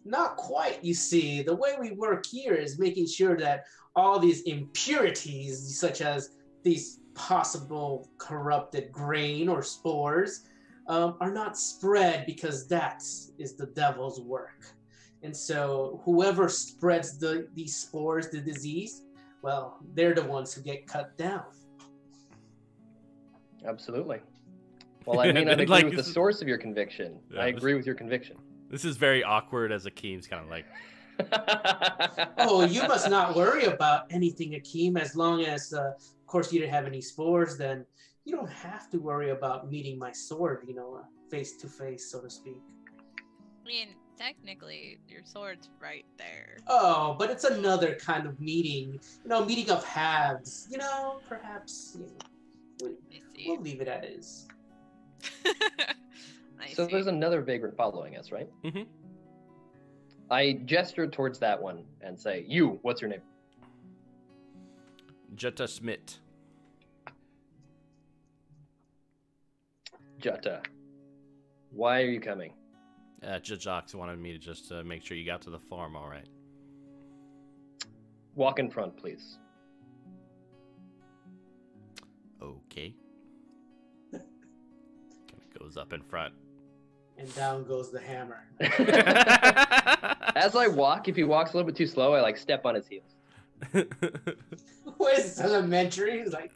Not quite, you see. The way we work here is making sure that all these impurities, such as these possible corrupted grain or spores, are not spread, because that is the devil's work. And so whoever spreads these spores, the disease, well, they're the ones who get cut down. Absolutely. Well, I may not agree Like, with the source of your conviction. Yeah, I agree with your conviction. This is very awkward as Akeem's kind of like, Oh, you must not worry about anything, Akeem, as long as, of course, you didn't have any spores, then you don't have to worry about meeting my sword, you know, face to face, so to speak. I mean, technically, your sword's right there. Oh, but it's another kind of meeting, you know, meeting of halves, you know, perhaps, you know, I see. we'll leave it as is. I So see. there's another vagrant following us, right? mm-hmm. I gesture towards that one and say, "You, what's your name?" Jutta Smith. Jutta. Why are you coming? Judge Ox wanted me to just make sure you got to the farm all right. Walk in front, please. Okay. Kind of goes up in front. And down goes the hammer. As I walk, if he walks a little bit too slow, I like step on his heels. What is this, elementary? He's like,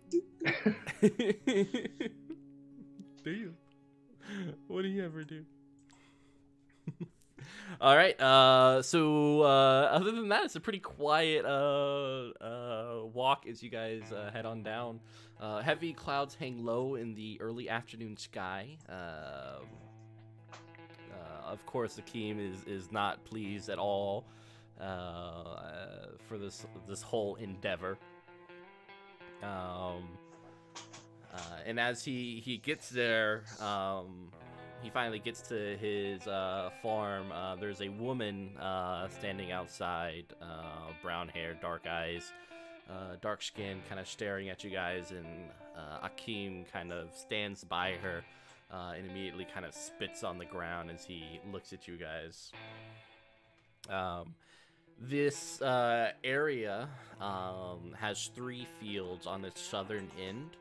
do you? What do you ever do? All right. So other than that, it's a pretty quiet walk as you guys head on down. Heavy clouds hang low in the early afternoon sky. Of course, Akeem is not pleased at all for this whole endeavor. And as he gets there, he finally gets to his farm. There's a woman standing outside, brown hair, dark eyes, dark skin, kind of staring at you guys, and Akeem kind of stands by her and immediately kind of spits on the ground as he looks at you guys. This area has 3 fields on its southern end.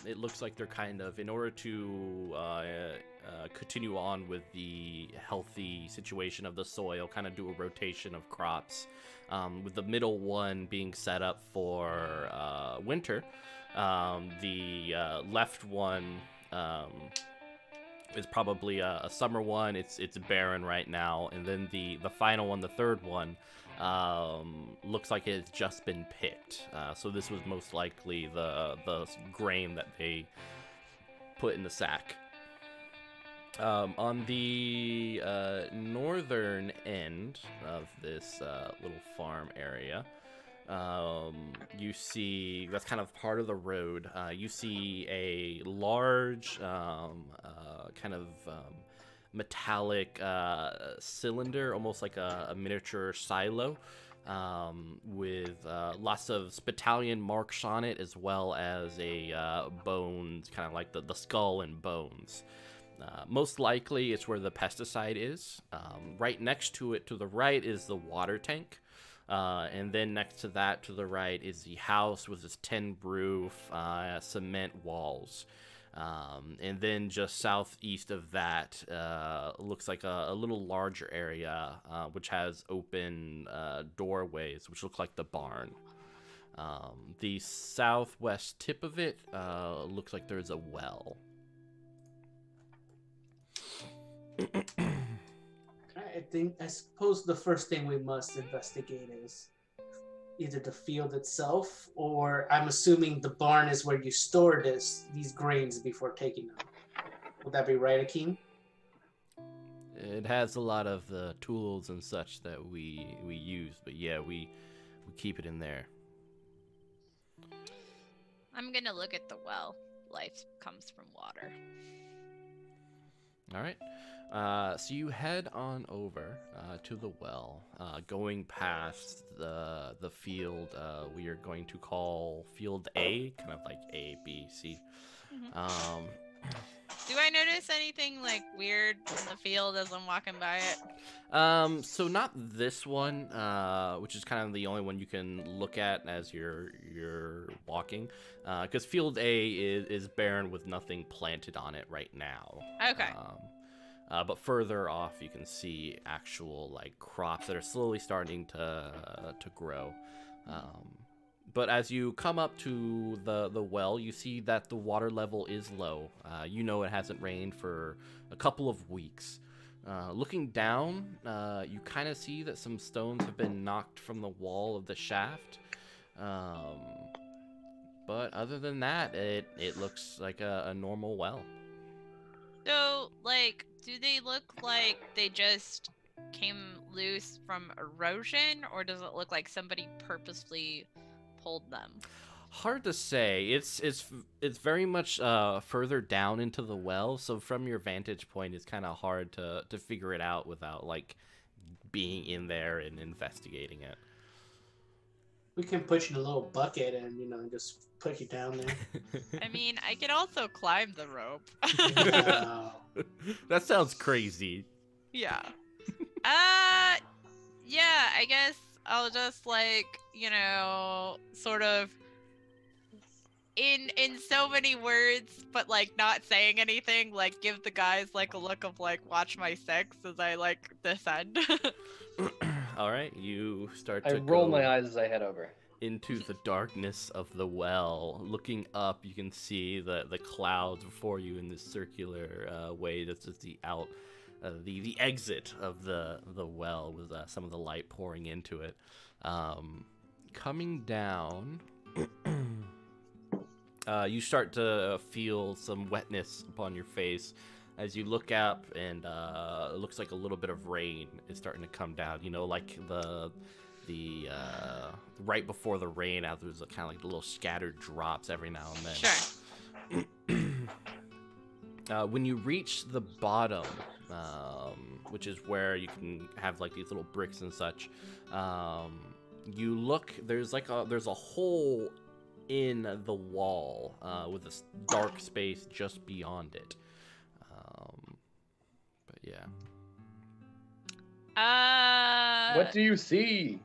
It looks like they're kind of, in order to continue on with the healthy situation of the soil, kind of do a rotation of crops, with the middle one being set up for winter. The left one is probably a summer one. It's barren right now, and then the final one, the third one, looks like it's just been picked. So this was most likely the grain that they put in the sack. On the northern end of this little farm area, you see, that's kind of part of the road. You see a large kind of metallic cylinder, almost like a miniature silo, with lots of Spitalian marks on it, as well as a bones, kind of like the skull and bones. Most likely it's where the pesticide is. Right next to it, to the right, is the water tank. And then next to that, to the right, is the house with its tin roof, cement walls. And then just southeast of that, looks like a little larger area, which has open doorways, which look like the barn. The southwest tip of it looks like there's a well. I suppose the first thing we must investigate is either the field itself, or I'm assuming the barn is where you store these grains before taking them. Would that be right, Akeem? It has a lot of the tools and such that we use, but yeah, we keep it in there. I'm gonna look at the well. Life comes from water. All right. So you head on over to the well, going past the field we are going to call Field A, kind of like A, B, C. Mm-hmm. Do I notice anything like weird in the field as I'm walking by it? So not this one, which is kind of the only one you can look at as you're walking, because Field A is barren with nothing planted on it right now. Okay. But further off, you can see actual like crops that are slowly starting to grow. But as you come up to the well, you see that the water level is low. You know it hasn't rained for a couple of weeks. Looking down, you kind of see that some stones have been knocked from the wall of the shaft. But other than that, it looks like a normal well. So, like, do they look like they just came loose from erosion, or does it look like somebody purposefully pulled them? Hard to say. It's very much further down into the well, so from your vantage point, it's kind of hard to figure it out without like being in there and investigating it. We can put you in a little bucket and just put you down there. I mean, I could also climb the rope. Wow. That sounds crazy. Yeah. Yeah, I guess I'll just, like, sort of in so many words, but like not saying anything, like give the guys like a look of like watch my six as I like descend. All right, you start I to roll go my eyes as I head over. into the darkness of the well. Looking up, you can see the clouds before you in this circular way. That's just the exit of the well with some of the light pouring into it. Coming down, you start to feel some wetness upon your face as you look up, and it looks like a little bit of rain is starting to come down. You know, like the right before the rain, out there's kind of like little scattered drops every now and then. Sure. When you reach the bottom, which is where you can have like these little bricks and such, you look. There's a hole in the wall with a dark space just beyond it. But yeah. What do you see?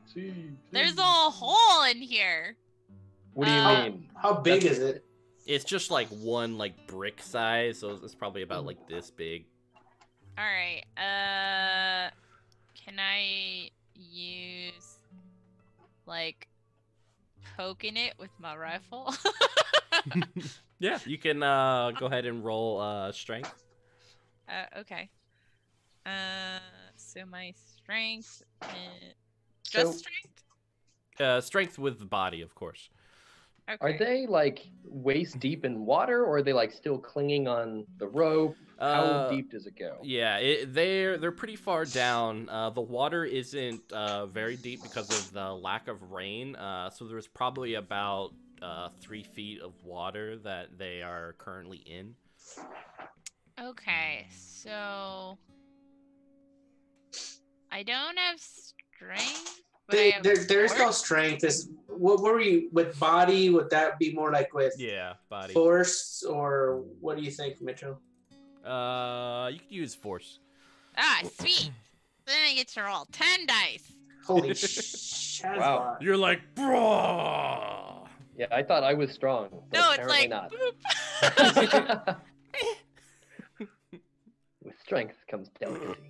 There's a hole in here. What do you mean? How big is it? It's just like one like brick size, so it's probably about like this big. All right. Can I use like poking it with my rifle? Yeah, you can go ahead and roll strength. Okay. So my strength, just strength. Strength with the body, of course. Okay. Are they like waist deep in water, or are they like still clinging on the rope? How deep does it go? Yeah, they're pretty far down. The water isn't very deep because of the lack of rain. So there's probably about 3 feet of water that they are currently in. Okay, so I don't have strength. But I have There's no force? strength. What were you with body? Would that be more like with Body. force, or what do you think, Mitchell? You could use force. Ah, sweet. Then I get to roll 10 dice. Holy Shazbot. Wow. You're like, bro. Yeah, I thought I was strong. But No, it's apparently like not. With strength comes delicacy.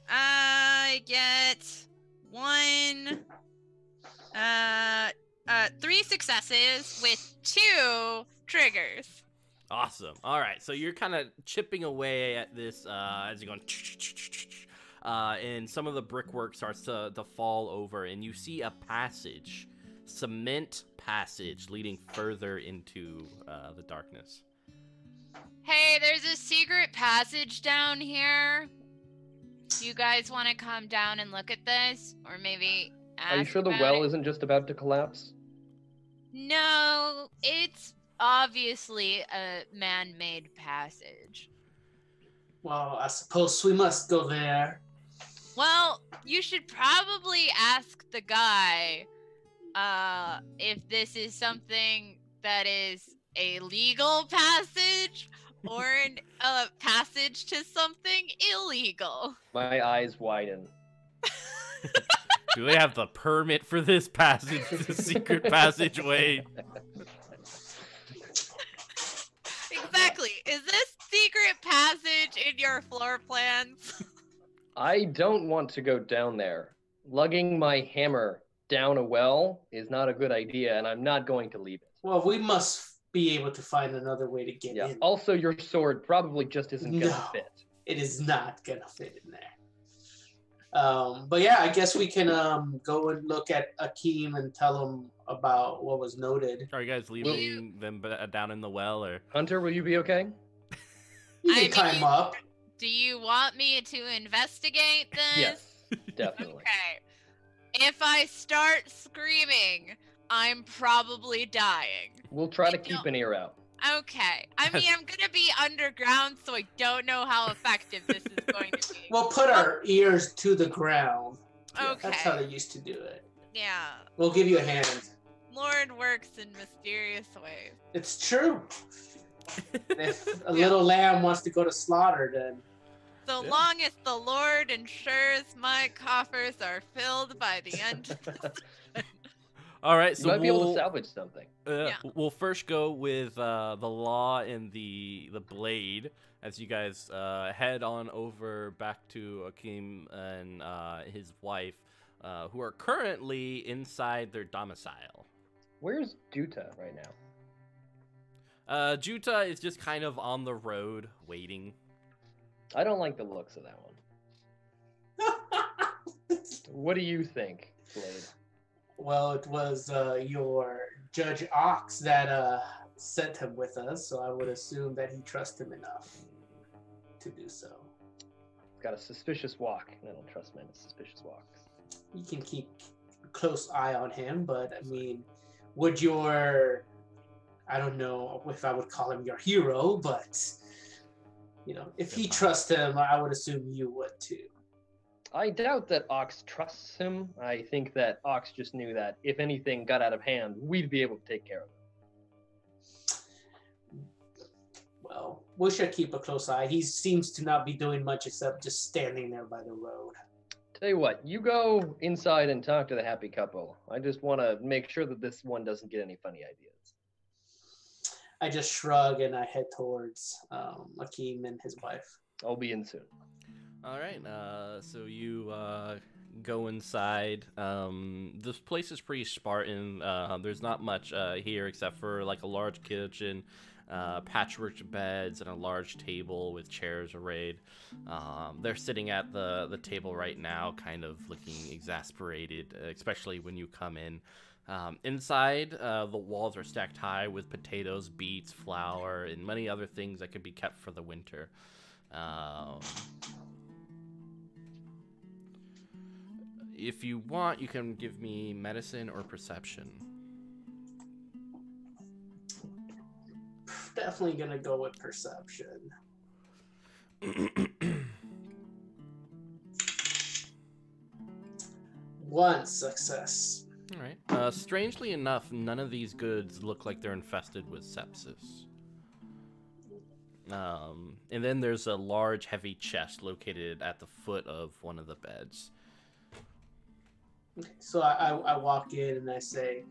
I get 3 successes with 2 triggers. Awesome. All right, so you're kind of chipping away at this as you're going, and some of the brickwork starts to fall over, and you see a passage, cement passage leading further into the darkness. Hey, there's a secret passage down here. Do you guys want to come down and look at this? Or maybe ask Are you sure the about well it? isn't just about to collapse? No, it's obviously a man-made passage. Well, I suppose we must go there. Well, you should probably ask the guy if this is something that is a legal passage or a passage to something illegal. My eyes widen. Do they have the permit for this passage, the secret passageway? Exactly. Is this secret passage in your floor plans? I don't want to go down there. Lugging my hammer down a well is not a good idea, and I'm not going to leave it. Well, we must be able to find another way to get in. Also, your sword probably just isn't going to fit. It is not gonna fit in there. But yeah, I guess we can go and look at Akeem and tell him about what was noted. Are you guys leaving them down in the well, or? Hunter, will you be okay? You can I climb mean- up. Do you want me to investigate this? Yes, definitely. Okay. If I start screaming, I'm probably dying. We'll try to I keep don't- an ear out. Okay. I mean, I'm gonna be underground, so I don't know how effective this is going to be. We'll put our ears to the ground. Okay. That's how they used to do it. Yeah. We'll give you a hand. Lord works in mysterious ways. It's true. If a little lamb wants to go to slaughter, then So long as the Lord ensures my coffers are filled by the end. All right, You so might be able to salvage something. Yeah. We'll first go with the law and the blade as you guys head on over back to Akeem and his wife, who are currently inside their domicile. Where's Juta right now? Juta is just kind of on the road waiting. I don't like the looks of that one. What do you think, Blade? Well, it was your Judge Ox that sent him with us, so I would assume that he trusts him enough to do so. Got a suspicious walk, and I don't trust men with suspicious walks. You can keep a close eye on him, but I mean, would your, I don't know if I would call him your hero, but you know, if he trusts him, I would assume you would too. I doubt that Ox trusts him. I think that Ox just knew that if anything got out of hand, we'd be able to take care of it. Well, we should keep a close eye. He seems to not be doing much except just standing there by the road. Tell you what, you go inside and talk to the happy couple. I just want to make sure that this one doesn't get any funny ideas. I just shrug and I head towards Akeem and his wife. I'll be in soon. All right, so you go inside. This place is pretty Spartan. There's not much here except for like a large kitchen, patchwork beds, and a large table with chairs arrayed. They're sitting at the table right now, kind of looking exasperated, especially when you come in. Inside, the walls are stacked high with potatoes, beets, flour, and many other things that could be kept for the winter. If you want, you can give me medicine or perception. Definitely gonna go with perception. One success. All right. Strangely enough, none of these goods look like they're infested with sepsis. And then there's a large, heavy chest located at the foot of one of the beds. Okay, so I walk in and I say,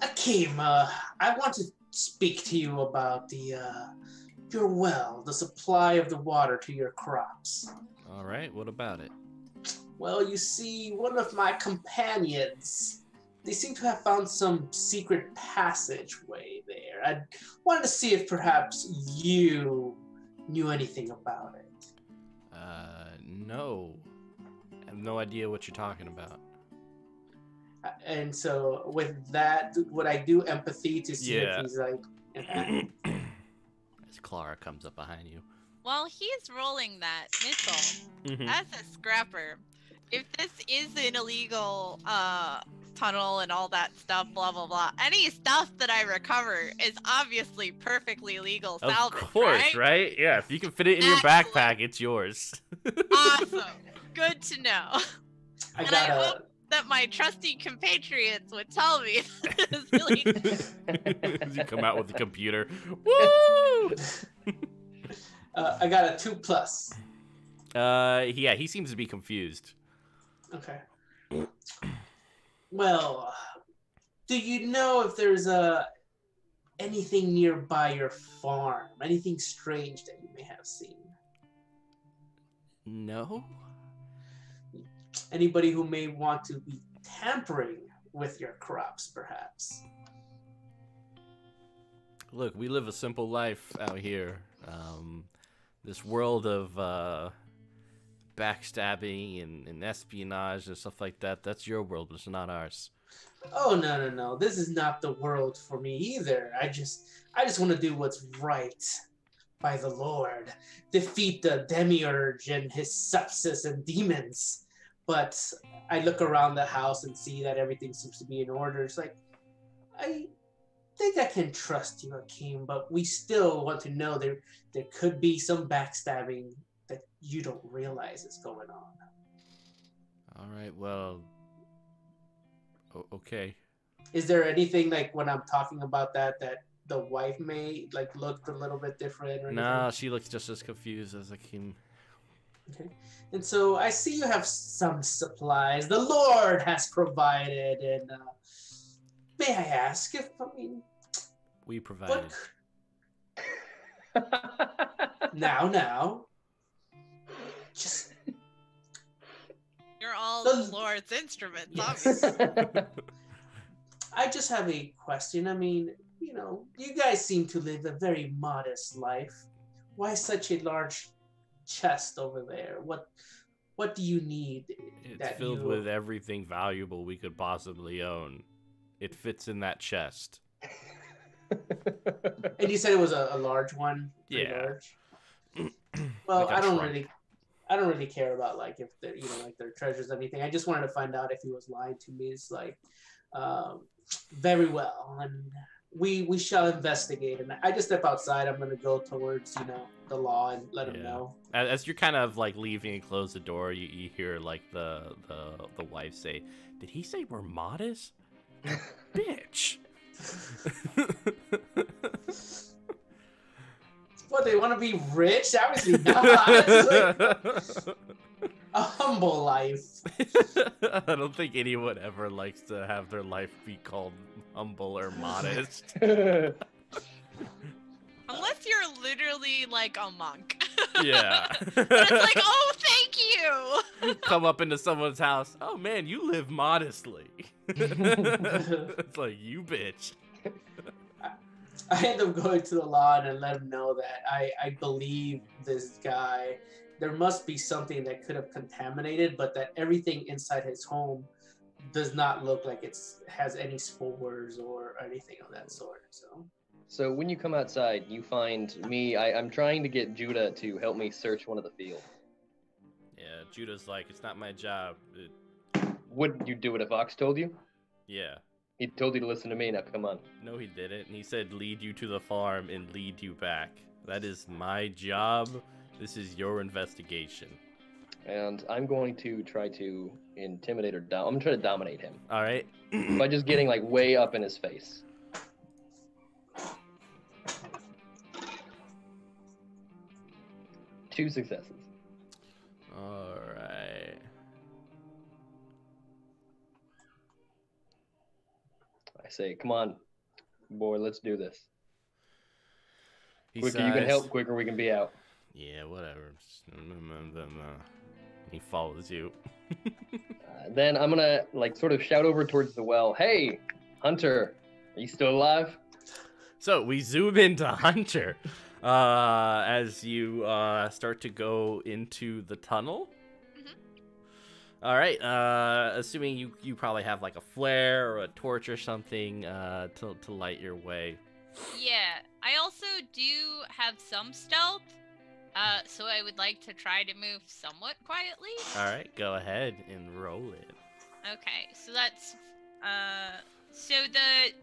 Akeem, I want to speak to you about your well, the supply of the water to your crops. All right, what about it? Well, you see, one of my companions, they seem to have found some secret passageway there. I wanted to see if perhaps you knew anything about it. No. I have no idea what you're talking about. And so with that, would I do empathy to see if he's like... As Clara comes up behind you. While he's rolling that missile, as a scrapper, if this is an illegal tunnel and all that stuff, blah, blah, blah, any stuff that I recover is obviously perfectly legal salvage, Of course, right? Yeah, if you can fit it in your backpack, it's yours. Awesome. Good to know. I hope that my trusty compatriots would tell me that is really... You come out with the computer. Woo! I got a 2+. Yeah, he seems to be confused. Okay. Well, do you know if there's anything nearby your farm? Anything strange that you may have seen? No. Anybody who may want to be tampering with your crops, perhaps? Look, we live a simple life out here. This world of backstabbing and espionage and stuff like that, that's your world, but it's not ours. Oh, no. This is not the world for me either. I just want to do what's right by the Lord. Defeat the demiurge and his sepsis and demons. But I look around the house and see that everything seems to be in order. It's like, I think I can trust you, Akeem, but we still want to know there could be some backstabbing that you don't realize is going on. All right, well, okay. Is there anything like when I'm talking about that the wife may like look a little bit different? Or nah, she looks just as confused as Akeem. Okay. And so I see you have some supplies. The Lord has provided, and may I ask if, I mean, We provided. Now, just You're all The- the Lord's instruments, Yes. obviously. I just have a question. I mean, you know, you guys seem to live a very modest life. Why such a large chest over there? What do you need? It's filled with everything valuable we could possibly own. It fits in that chest. And you said it was a large one. Pretty Yeah. Large. Well, Like a I don't trunk. really care about like if they're like their treasures or anything. I just wanted to find out if he was lying to me. It's like, very well, and we shall investigate. And I just step outside. I'm gonna go towards the law and let him know. As you're kind of like leaving and close the door, you hear like the wife say, "Did he say we're modest? Bitch." What, they want to be rich? Obviously not. It's like a humble life. I don't think anyone ever likes to have their life be called humble or modest. Unless you're literally like a monk. Yeah. But it's like, oh, thank you. Come up into someone's house. Oh man, you live modestly. It's like, you bitch. I end up going to the law and let him know that I believe this guy. There must be something that could have contaminated, but that everything inside his home does not look like it has any spores or anything of that sort. So when you come outside, you find me. I'm trying to get Judah to help me search one of the fields. Yeah, Judah's like, it's not my job. Would you do it if Ox told you? Yeah. He told you to listen to me. Now come on. No, he didn't. He said lead you to the farm and lead you back. That is my job. This is your investigation. And I'm going to try to intimidate or I'm going to try to dominate him. All right. By just getting like way up in his face. Two successes. All right. I say, come on, boy, let's do this. He Quicker you can sighs. help, quicker we can be out. Yeah, whatever. He follows you. Then I'm gonna like sort of shout over towards the well. Hey, Hunter, are you still alive? So we zoom into Hunter as you start to go into the tunnel. All right. Assuming you probably have like a flare or a torch or something to light your way. Yeah, I also do have some stealth, so I would like to try to move somewhat quietly. All right, go ahead and roll it. Okay, so that's so the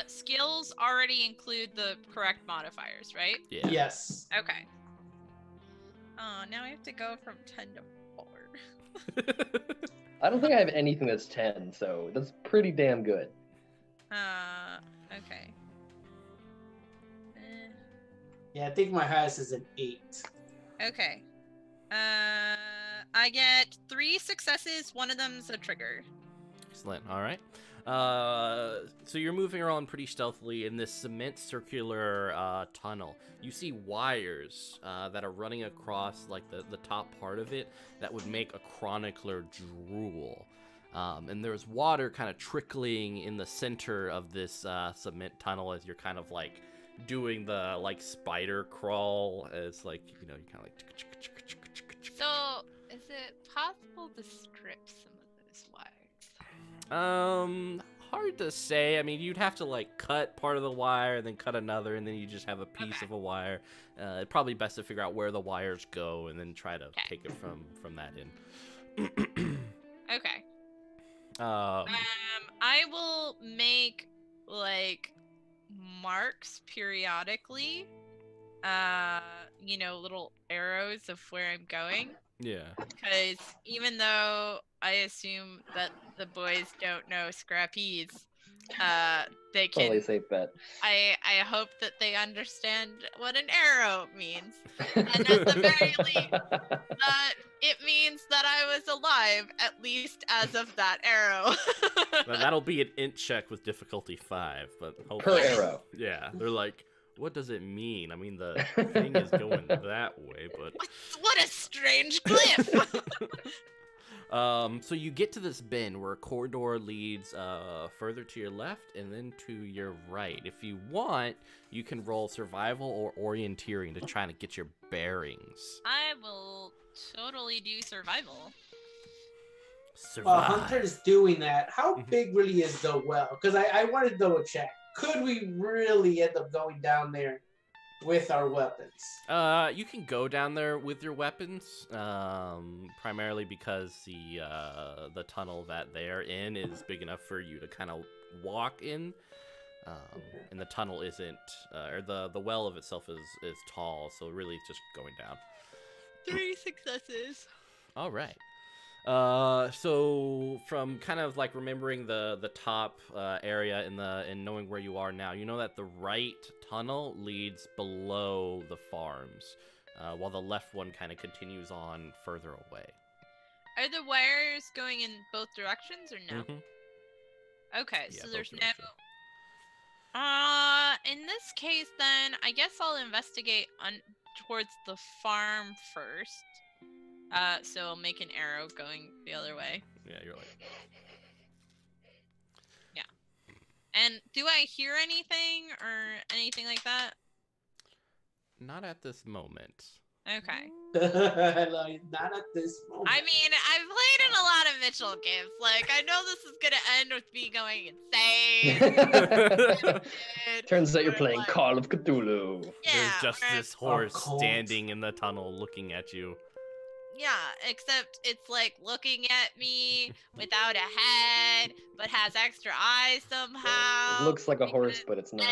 skills already include the correct modifiers, right? Yeah. Yes. Okay. Oh, now I have to go from 10 to 4. I don't think I have anything that's 10, so that's pretty damn good. Okay. Yeah, I think my highest is an 8. Okay. I get 3 successes. One of them's a trigger. Excellent. All right. So you're moving around pretty stealthily in this cement circular tunnel. You see wires that are running across like the top part of it that would make a chronicler drool. And there's water kind of trickling in the center of this cement tunnel as you're kind of like doing the like spider crawl. As like, you kind of like. So, is it possible to strip some of those wires? Hard to say. I mean, you'd have to like cut part of the wire, then cut another, and then you just have a piece Okay. of a wire. It's probably best to figure out where the wires go, and then try to take it from that end. Okay. Um, I will make like marks periodically. Little arrows of where I'm going. yeah. Because even though I assume that the boys don't know Scrappy's, they Probably can. a safe bet. I hope that they understand what an arrow means, and at the very least, that it means that I was alive, at least as of that arrow. Well, that'll be an int check with difficulty 5, but Per hopefully, arrow. yeah, they're like, what does it mean? I mean, the thing is going that way, but What a strange glyph! so you get to this bin where a corridor leads further to your left and then to your right. If you want, you can roll survival or orienteering to try to get your bearings. I will totally do survival. While Survive. Hunter's doing that, how big really is the well? Because I wanted to double check. Could we really end up going down there with our weapons? You can go down there with your weapons, primarily because the tunnel that they're in is big enough for you to kind of walk in, and the tunnel isn't, or the well of itself is tall, so really it's just going down. 3 successes. All right. So from kind of like remembering the top area and knowing where you are now, you know that the right tunnel leads below the farms, while the left one kind of continues on further away. Are the wires going in both directions or no? Mhm. Okay, Yeah, so both there's no. directions. In this case, then I guess I'll investigate towards the farm first. So I'll make an arrow going the other way. Yeah, you're like. And do I hear anything or anything like that? Not at this moment. Okay. Like, not at this moment. I mean, I've played in a lot of Mitchell games. Like, I know this is gonna end with me going insane. Turns out you're Or, playing like, Call of Cthulhu. Yeah. There's just or- this horse cult. standing in the tunnel looking at you. Yeah, except it's like looking at me without a head, but has extra eyes somehow. It looks like a horse, because- but it's not.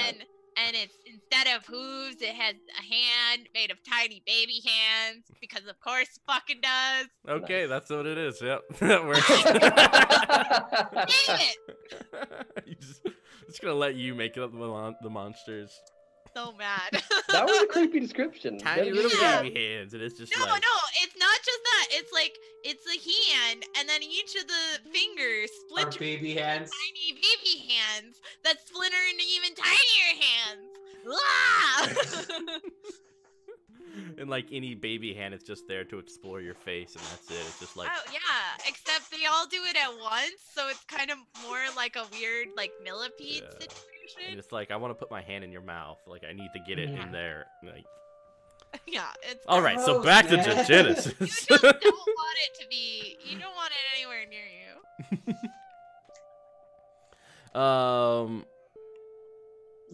And it's instead of hooves, it has a hand made of tiny baby hands, because of course it fucking does. Okay, Nice. that's what it is. Yep, that works. Damn it! Just gonna let you make up the monsters. So mad. That was a creepy description. Tiny That little is- Yeah. baby hands, and it's just No, like. no, it's not just that. It's like it's a hand, and then each of the fingers Our split baby hands. tiny baby hands that splinter into even tinier hands. Ah! And like any baby hand, it's just there to explore your face, and that's it. It's just like. Oh yeah, except they all do it at once, so it's kind of more like a weird like millipede Yeah. situation. And it's like, I want to put my hand in your mouth. Like, I need to get it in there. Like, Yeah, it's. all right, so Gross, back to man. You Degenesis. just don't want it to be. You don't want it anywhere near you.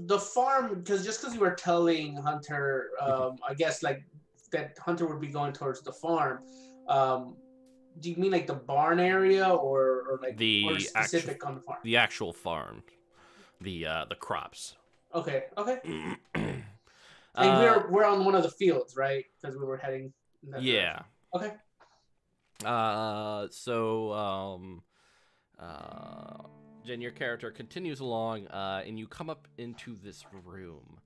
The farm, because you were telling Hunter, I guess like that Hunter would be going towards the farm. Do you mean like the barn area or like The or specific on the farm? The actual farm, the crops. Okay. Uh, And we're on one of the fields, right? Because we were heading. In that yeah. direction. Jen, your character continues along, and you come up into this room.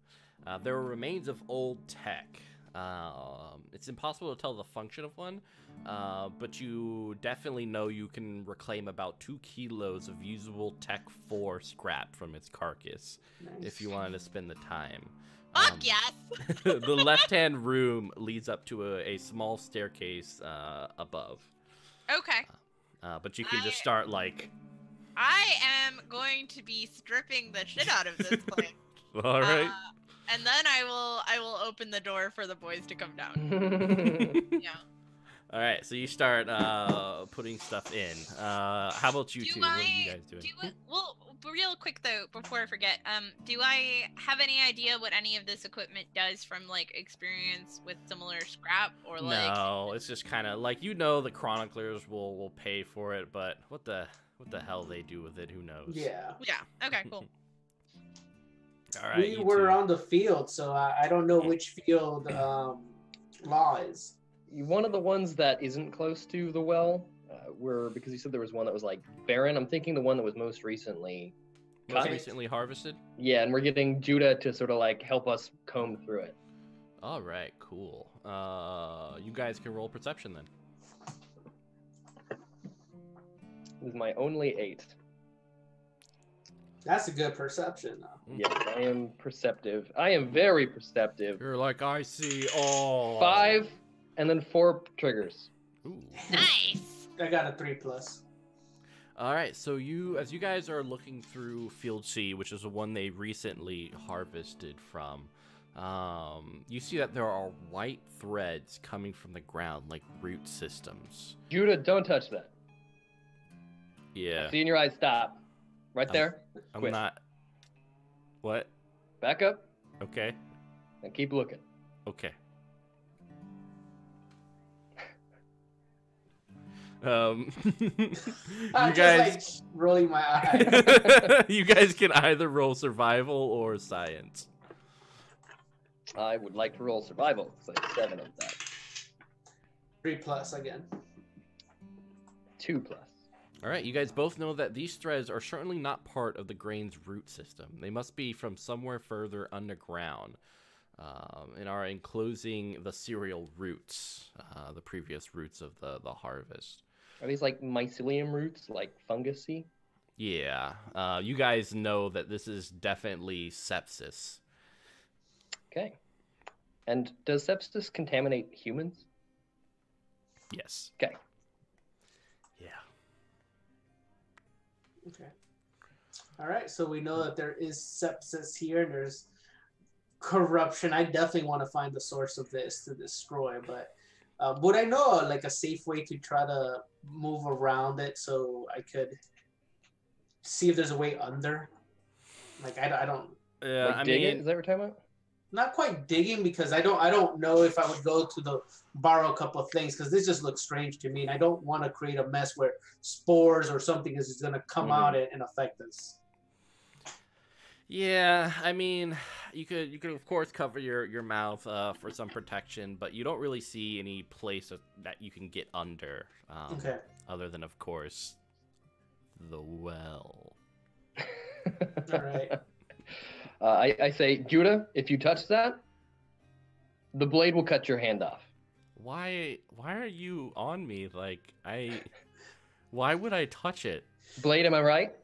There are remains of old tech. It's impossible to tell the function of one, but you definitely know you can reclaim about 2 kilos of usable Tech 4 scrap from its carcass, Nice. if you wanted to spend the time. Fuck yes. The left-hand room leads up to a small staircase above. Okay. But you can just start like, I am going to be stripping the shit out of this place. all right. And then I will open the door for the boys to come down. Yeah. All right, so you start putting stuff in. How about you two? What are you guys doing? Well, real quick though, before I forget, do I have any idea what any of this equipment does from like experience with similar scrap or like? No, it's just kind of like, the chroniclers will pay for it, but what the hell they do with it, who knows? Yeah. Yeah. Okay. Cool. All right. We you were two. on the field, so I don't know which field Law is. One of the ones that isn't close to the well, because you said there was one that was like barren. I'm thinking the one that was most recently most cut. recently harvested? Yeah, and we're getting Judah to sort of like help us comb through it. All right, cool. You guys can roll perception then. This is my only 8. That's a good perception, though. Yes, I am perceptive. I am very perceptive. You're like, I see all. 5 and then 4 triggers. Ooh. Nice. I got a 3+. All right, so as you guys are looking through Field C, which is the one they recently harvested from, you see that there are white threads coming from the ground, like root systems. Judah, don't touch that. Yeah. See in your eyes, stop. Right there. I'm Quit. not. What? Back up Okay. and keep looking. Okay. You I'm guys, just like rolling my eye. you guys can either roll survival or science. I would like to roll survival. It's like 7 of that. 3+ again. 2+. All right, you guys both know that these threads are certainly not part of the grain's root system. They must be from somewhere further underground, and are enclosing the cereal roots, the previous roots of the harvest. Are these like mycelium roots, like fungusy? Yeah, you guys know that this is definitely sepsis. Okay. And does sepsis contaminate humans? Yes. Okay. Yeah. Okay. All right. So we know that there is sepsis here, and there's corruption. I definitely want to find the source of this to destroy, but would I know like a safe way to try to move around it so I could see if there's a way under? Like I don't. Yeah, Like I dig it? mean, Is that what you're talking about? Not quite digging, because I don't know if I would go to borrow a couple of things, because this just looks strange to me, and I don't want to create a mess where spores or something is going to come out and affect us. yeah, I mean, you could of course cover your mouth for some protection, but you don't really see any place that you can get under. Okay. Other than, of course, the well. All right. I say, Judah, if you touch that, the blade will cut your hand off. Why are you on me? Like, why would I touch it? Blade, am I right?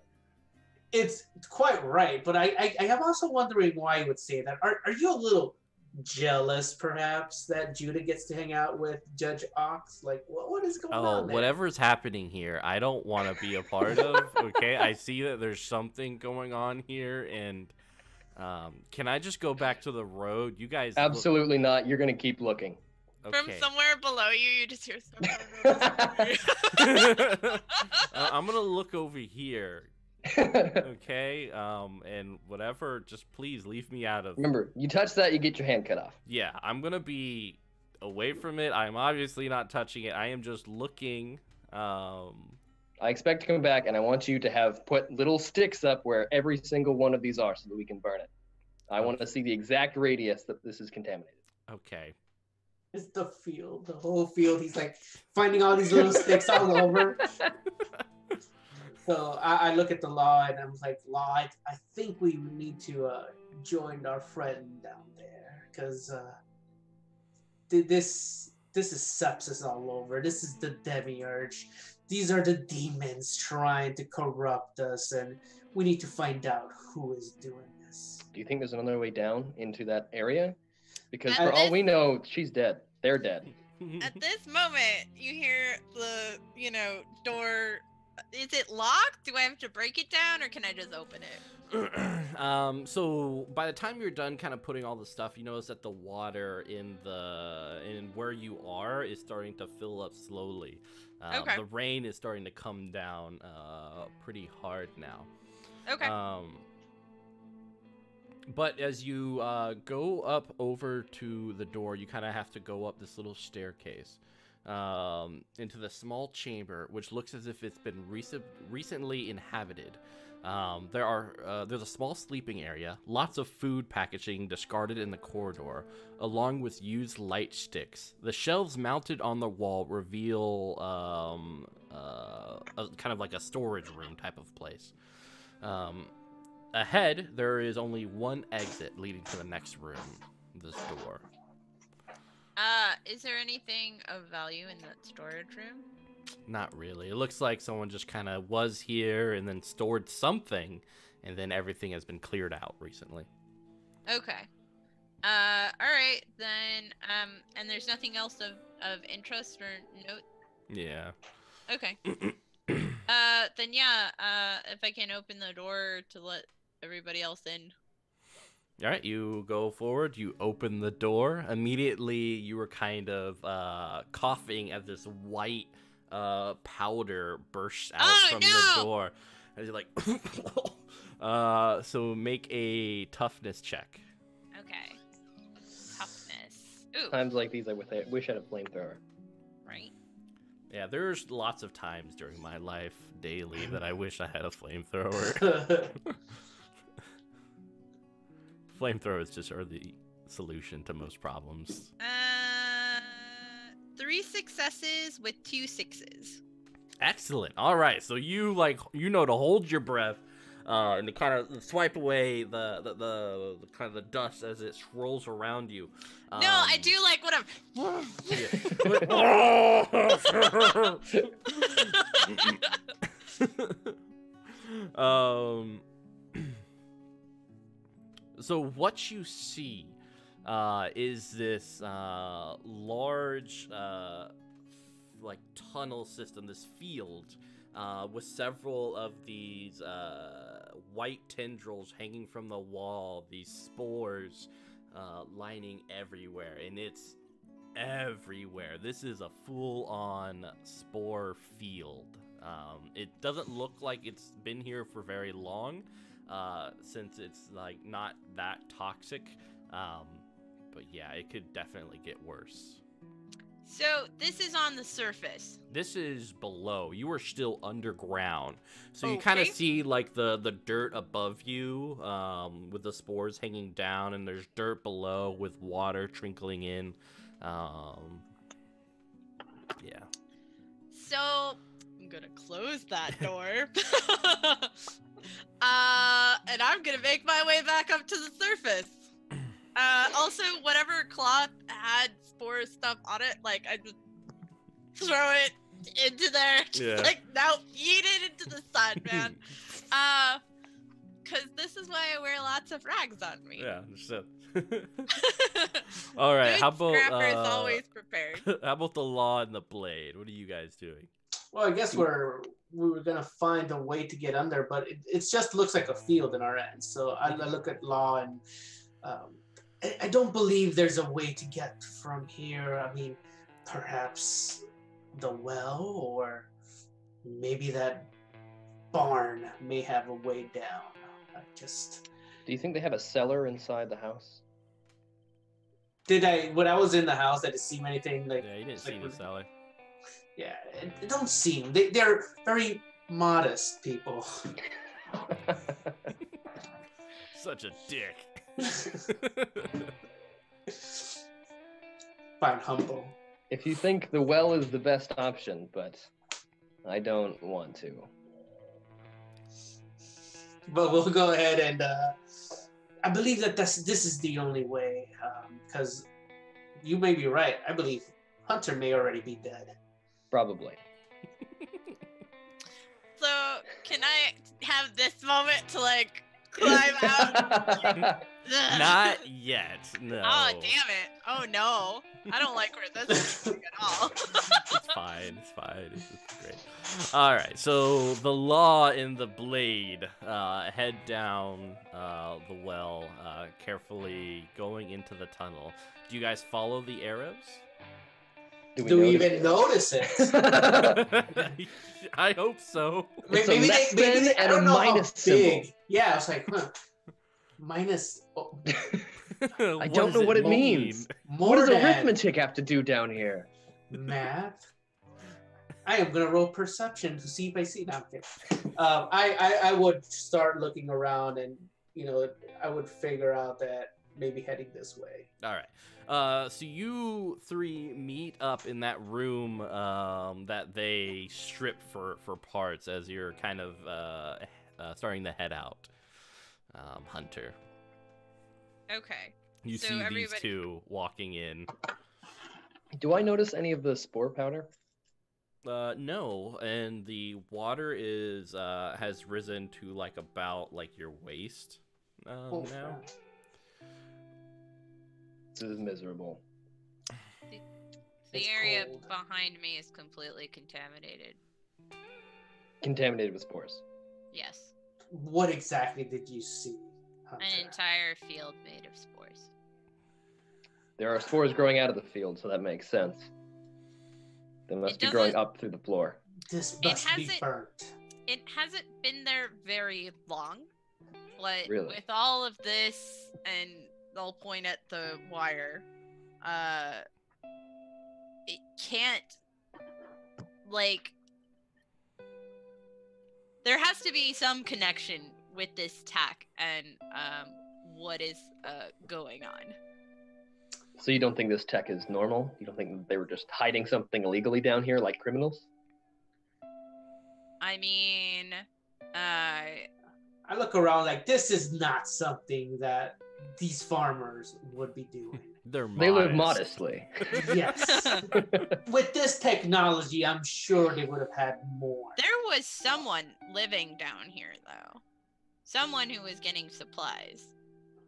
It's quite right, but I am also wondering why you would say that. Are you a little jealous, perhaps, that Judah gets to hang out with Judge Ox? Like, what is going on there? Whatever's happening here, I don't want to be a part of. Okay, I see that there's something going on here, and can I just go back to the road? You guys Absolutely not. You're gonna keep looking. Okay. From somewhere below you, you just hear I'm gonna look over here. Okay, and whatever, just please leave me out of. Remember, you touch that, you get your hand cut off. Yeah, I'm gonna be away from it. I'm obviously not touching it. I am just looking. I expect to come back, and I want you to have put little sticks up where every single one of these are so that we can burn it. I want to see the exact radius that this is contaminated. Okay. It's the field, the whole field. He's like finding all these little sticks all over. So I look at the law, and I'm like, law, I think we need to join our friend down there, because this is sepsis all over. This is the demiurge. These are the demons trying to corrupt us, and we need to find out who is doing this. Do you think there's another way down into that area? Because At for all this- we know, she's dead. They're dead. At this moment, you hear the, door. Is it locked? Do I have to break it down, or can I just open it? So by the time you're done kind of putting all the stuff, you notice that the water in where you are is starting to fill up slowly. Okay. The rain is starting to come down pretty hard now. Okay. But as you go up over to the door, you kind of have to go up this little staircase into the small chamber, which looks as if it's been recently inhabited. There's a small sleeping area, lots of food packaging discarded in the corridor, along with used light sticks. The shelves mounted on the wall reveal kind of like a storage room type of place. ahead, there is only one exit leading to the next room. This door. Is there anything of value in that storage room? Not really. It looks like someone just kind of was here and then stored something, and then everything has been cleared out recently. Okay. All right then. And there's nothing else of interest or note. Yeah. Okay. Then yeah. If I can open the door to let everybody else in. All right, you go forward, you open the door. Immediately, you were kind of coughing as this white powder bursts out from the door. And you're like, so make a toughness check. Okay. Toughness. Ooh. Times like these, I wish I had a flamethrower. Right. Yeah, there's lots of times during my life, daily, that I wish I had a flamethrower. Flamethrowers just are the solution to most problems. 3 successes with 2 6s. Excellent. All right, so you know to hold your breath, and to kind of swipe away the kind of the dust as it swirls around you. No, I do like what I'm. So what you see is this large like tunnel system, this field with several of these white tendrils hanging from the wall, these spores lining everywhere, and it's everywhere. This is a full-on spore field. It doesn't look like it's been here for very long, since it's like not that toxic, but yeah, it could definitely get worse. So this is on the surface. This is below. You are still underground, so you kind of see like the dirt above you, with the spores hanging down, and there's dirt below with water trickling in. Yeah. So I'm gonna close that door. And I'm gonna make my way back up to the surface. Also, whatever cloth had spore stuff on it, like I just throw it into there. Yeah. Like now, eat it into the sun, man. Cause this is why I wear lots of rags on me. Yeah. So. All right. Good How about scrapper's always prepared. how about the law and the blade? What are you guys doing? Well, I guess we were gonna find a way to get under, but it just looks like a field in our end. So I look at Law, and I don't believe there's a way to get from here. I mean, perhaps the well, or maybe that barn may have a way down. Do you think they have a cellar inside the house? When I was in the house, I didn't see anything like. Yeah, you didn't see any cellar. Yeah, it don't seem. They're very modest people. Such a dick. Fine, humble. If you think the well is the best option, but I don't want to. But we'll go ahead and I believe that this is the only way, because you may be right. I believe Hunter may already be dead. Probably. So can I have this moment to like climb out? Not yet. No. Oh damn it! Oh no! I don't like where this is going at all. It's fine. It's fine. It's great. All right. So the Law and the blade head down the well, carefully going into the tunnel. Do you guys follow the arrows? Do we even notice it? I hope so. Maybe they and a minus symbol. Yeah, it's like, minus. Oh. I don't know what it means. What does arithmetic have to do down here? Math. I am gonna roll perception to see if I see. No, I'm kidding. I would start looking around, and I would figure out that maybe heading this way. All right. So you three meet up in that room that they stripped for parts as you're kind of starting to head out. hunter. Okay. You So see these everybody- two walking in. Do I notice any of the spore powder? No, and the water is has risen to like about like your waist now. crap. This is miserable. The It's area cold. behind me is completely contaminated. Contaminated with spores. Yes. What exactly did you see, Hunter? An entire field made of spores. There are spores growing out of the field, so that makes sense. They must It be growing doesn't- up through the floor. This It must be hasn't- burnt. It hasn't been there very long, but Really? with all of this, and they'll point at the wire, it can't, like, there has to be some connection with this tech and what is going on. So you don't think this tech is normal? You don't think that they were just hiding something illegally down here like criminals? I mean, I look around like this is not something that these farmers would be doing. They're modest. They live modestly. Yes. With this technology, I'm sure they would have had more. there was someone living down here, though. Someone who was getting supplies.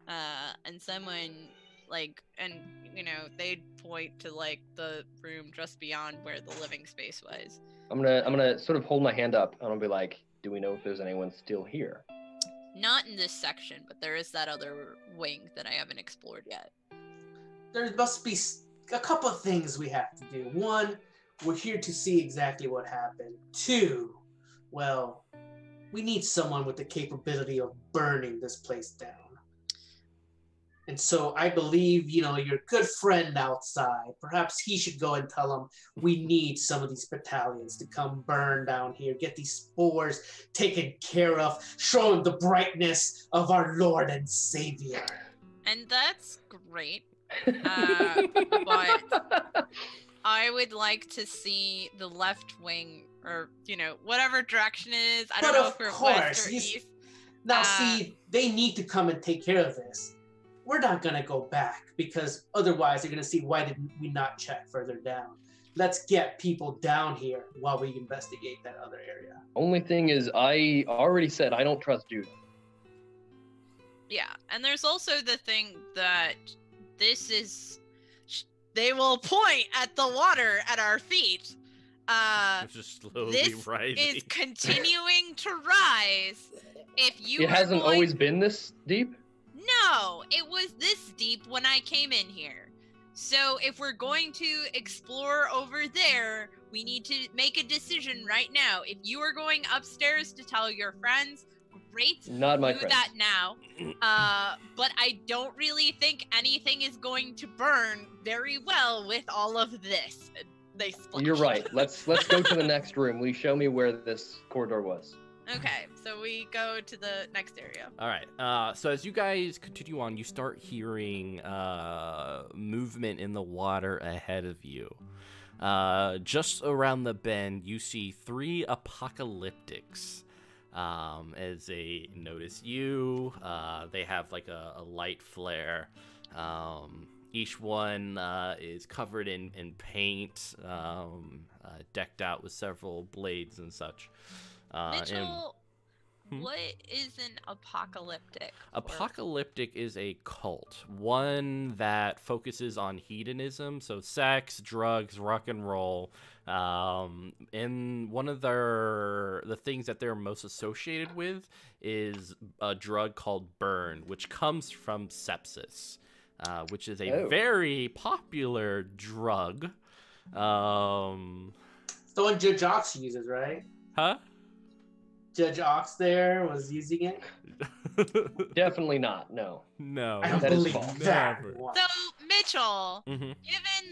And someone, like, and, you know, they'd point to, like, the room just beyond where the living space was. I'm gonna sort of hold my hand up and I'll be like, do we know if there's anyone still here? Not in this section, but there is that other wing that I haven't explored yet. There must be a couple of things we have to do. One, we're here to see exactly what happened. Two, well, we need someone with the capability of burning this place down. And so I believe, you know, your good friend outside, perhaps he should go and tell them we need some of these battalions to come burn down here, get these spores taken care of, show them the brightness of our Lord and Savior. And that's great. But I would like to see the left wing, or, you know, whatever direction it is. I don't But know of if we're course, west or he's- east. Now, see, they need to come and take care of this. We're not going to go back because otherwise they're going to see why did we not check further down. Let's get people down here while we investigate that other area. Only thing is, I already said I don't trust Judah. Yeah, and there's also the thing that this is. They will point at the water at our feet. It's just slowly This rising. is continuing to rise. If you It were hasn't going- always been this deep? No, it was this deep when I came in here. So if we're going to explore over there, we need to make a decision right now. If you are going upstairs to tell your friends, great. Not my Do friend. that now. But I don't really think anything is going to burn very well with all of this. They splash. You're right. Let's go to the next room. Will you show me where this corridor was? Okay, so we go to the next area. All right. So as you guys continue on, you start hearing movement in the water ahead of you. Just around the bend, you see 3 apocalyptics. As they notice you, they have like a light flare. Each one is covered in paint, decked out with several blades and such. Mitchell, Hmm? what is an apocalyptic? or- Apocalyptic is a cult, one that focuses on hedonism, so sex, drugs, rock and roll. And one of the things that they're most associated with is a drug called burn, which comes from sepsis, which is a Oh. very popular drug. It's the one Judge Ox uses, right? Huh? Judge Ox there was using it. Definitely not. No. No. I don't That is believe false. that Never. one. So, Mitchell, Mm-hmm. given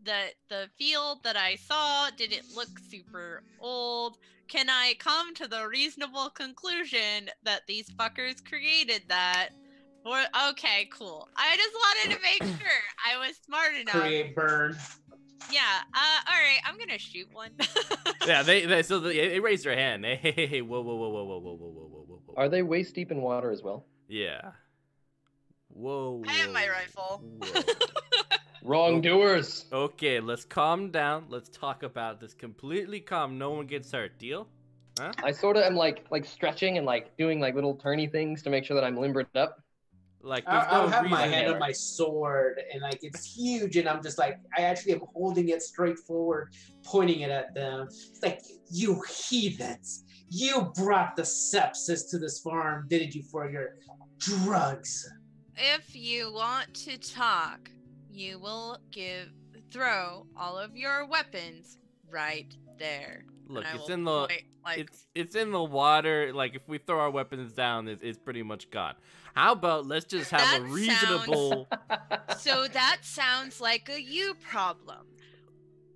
that the field that I saw didn't look super old, can I come to the reasonable conclusion that these fuckers created that? Or okay, cool. I just wanted to make sure I was smart enough. Create burn. Yeah. All right. I'm gonna shoot one. Yeah, they raised their hand. Hey, whoa, whoa, whoa, whoa, whoa, whoa, whoa, whoa, whoa, whoa. Are they waist deep in water as well? Yeah. Whoa. I have my rifle. Whoa. Wrongdoers. Okay, let's calm down. Let's talk about this completely calm. No one gets hurt. Deal? Huh? I sort of am like stretching and like doing like little turny things to make sure that I'm limbered up. Like, there's I'll no have my reason. hand on my sword, and like it's huge, and I'm just like, I actually am holding it straight forward, pointing it at them. It's like, you heathens, you brought the sepsis to this farm, didn't you, for your drugs? If you want to talk, you will throw all of your weapons right there. Look, And I it's will in the point, like, it's in the water. Like, if we throw our weapons down, it's pretty much gone. How about let's just have That a reasonable. So that sounds like a you problem.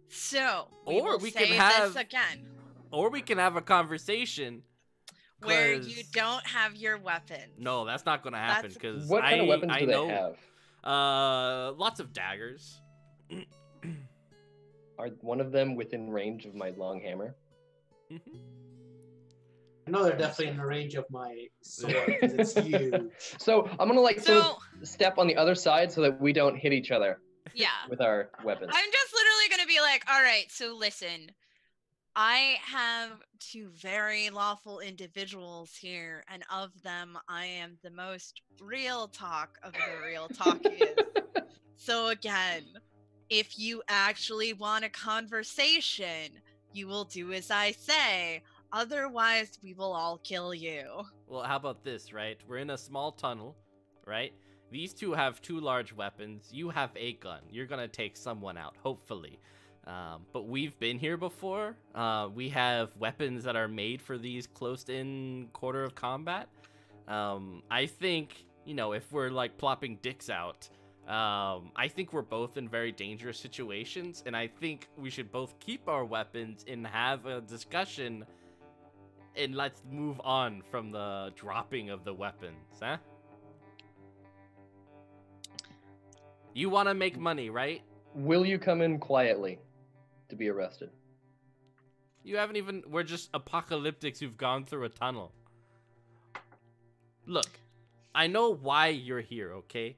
So Or will we say can have- this again, Or we can have a conversation. where 'cause- you don't have your weapons. No, that's not gonna happen. Because What kind of weapons I do know, they have? lots of daggers. Are one of them within range of my long hammer? Mhm. I know they're definitely in the range of my sword, because it's huge. So I'm gonna like sort So of step on the other side so that we don't hit each other yeah, with our weapons. I'm just literally gonna be like, all right, so listen, I have two very lawful individuals here, and of them, I am the most real talk of the real talkies. So again, if you actually want a conversation, you will do as I say. Otherwise, we will all kill you. Well, how about this, right? We're in a small tunnel, right? These two have two large weapons. You have a gun. You're gonna take someone out, hopefully. But we've been here before. We have weapons that are made for these close-in quarter of combat. I think, you know, if we're like plopping dicks out, I think we're both in very dangerous situations, and I think we should both keep our weapons and have a discussion, and let's move on from the dropping of the weapons, huh? You want to make money, right? Will you come in quietly to be arrested? You haven't even... We're just apocalyptics who've gone through a tunnel. Look, I know why you're here, okay?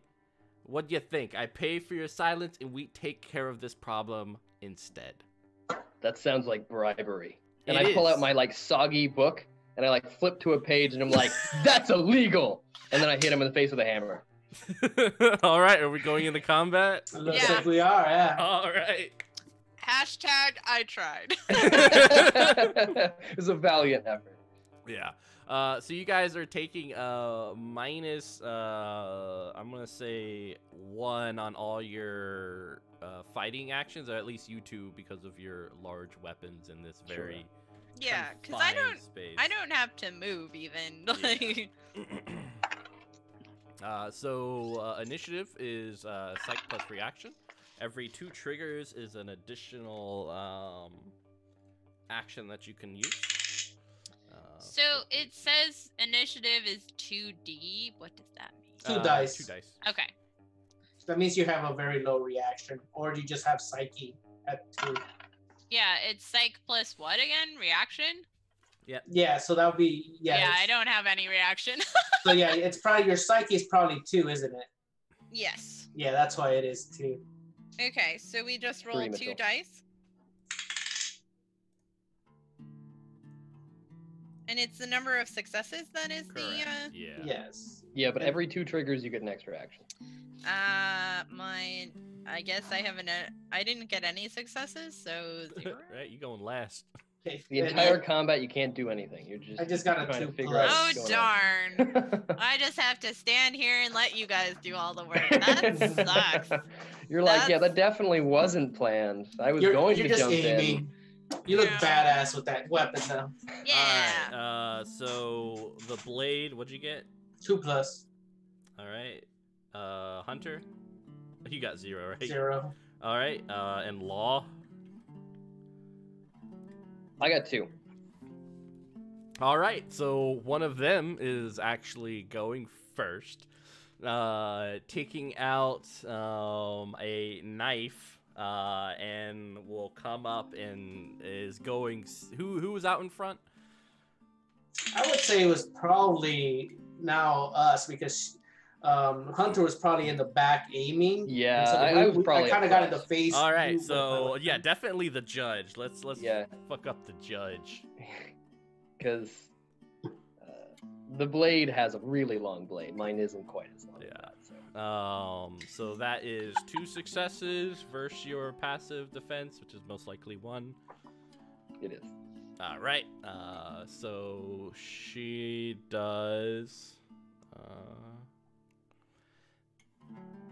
What do you think? I pay for your silence and we take care of this problem instead. That sounds like bribery. And It I pull is. out my like soggy book and I like flip to a page and I'm like, that's illegal! And then I hit him in the face with a hammer. All right, are we going into combat? It looks Yeah. like we are, yeah. All right. Hashtag I tried. It was a valiant effort. Yeah. So you guys are taking minus, I'm gonna say 1 on all your fighting actions, or at least you two, because of your large weapons in this very Yeah, because I confined space. don't have to move even. Like, So initiative is psych plus reaction. Every 2 triggers is an additional action that you can use. so it says initiative is 2D. What does that mean? Two dice. 2 dice. Okay. That means you have a very low reaction, or you just have psyche at 2. Yeah, it's psych plus what again? Reaction? Yeah, so that would be, Yeah, yeah. I don't have any reaction. So yeah, it's probably, your psyche is probably 2, isn't it? Yes. Yeah, that's why it is 2. Okay, so we just roll 3, 2 Mitchell. dice. And it's the number of successes that is Correct. Yeah. Yes. Yeah, but every 2 triggers you get an extra action. Mine, I guess I haven't, I didn't get any successes, so 0. Right, you going last. Okay. The entire combat, you can't do anything. You're just I just got a trying to 2 figure out plus. Oh, what's going darn. on. I just have to stand here and let you guys do all the work. That sucks. You're like, yeah, That's- that definitely wasn't planned. I was You're going just to jump aiming. in. You look Yeah. badass with that weapon though. Yeah. Alright, so the blade, what'd you get? 2 plus Alright. Hunter? You got 0, right? 0. Alright, and Law? I got 2. Alright, so one of them is actually going first. Taking out a knife and will come up and is going. Who was out in front? I would say it was probably now us because Hunter was probably in the back aiming. Yeah, So I was probably I kind of got in the face. All right, you, so yeah, definitely the judge. Let's Yeah. fuck up the judge. Because the blade has a really long blade. Mine isn't quite as long. Yeah. As that, so. So that is 2 successes versus your passive defense, which is most likely 1. It is. All right. So she does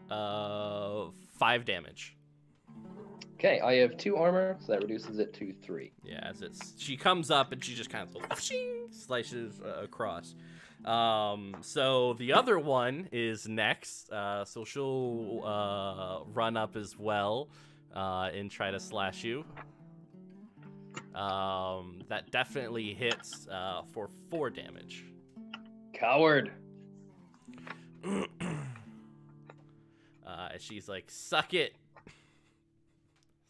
5 damage. Okay, I have 2 armor, so that reduces it to 3. Yeah, as she comes up and she just kind of slices across. So the other one is next. So she'll run up as well and try to slash you. That definitely hits for 4 damage. Coward. She's like, suck it.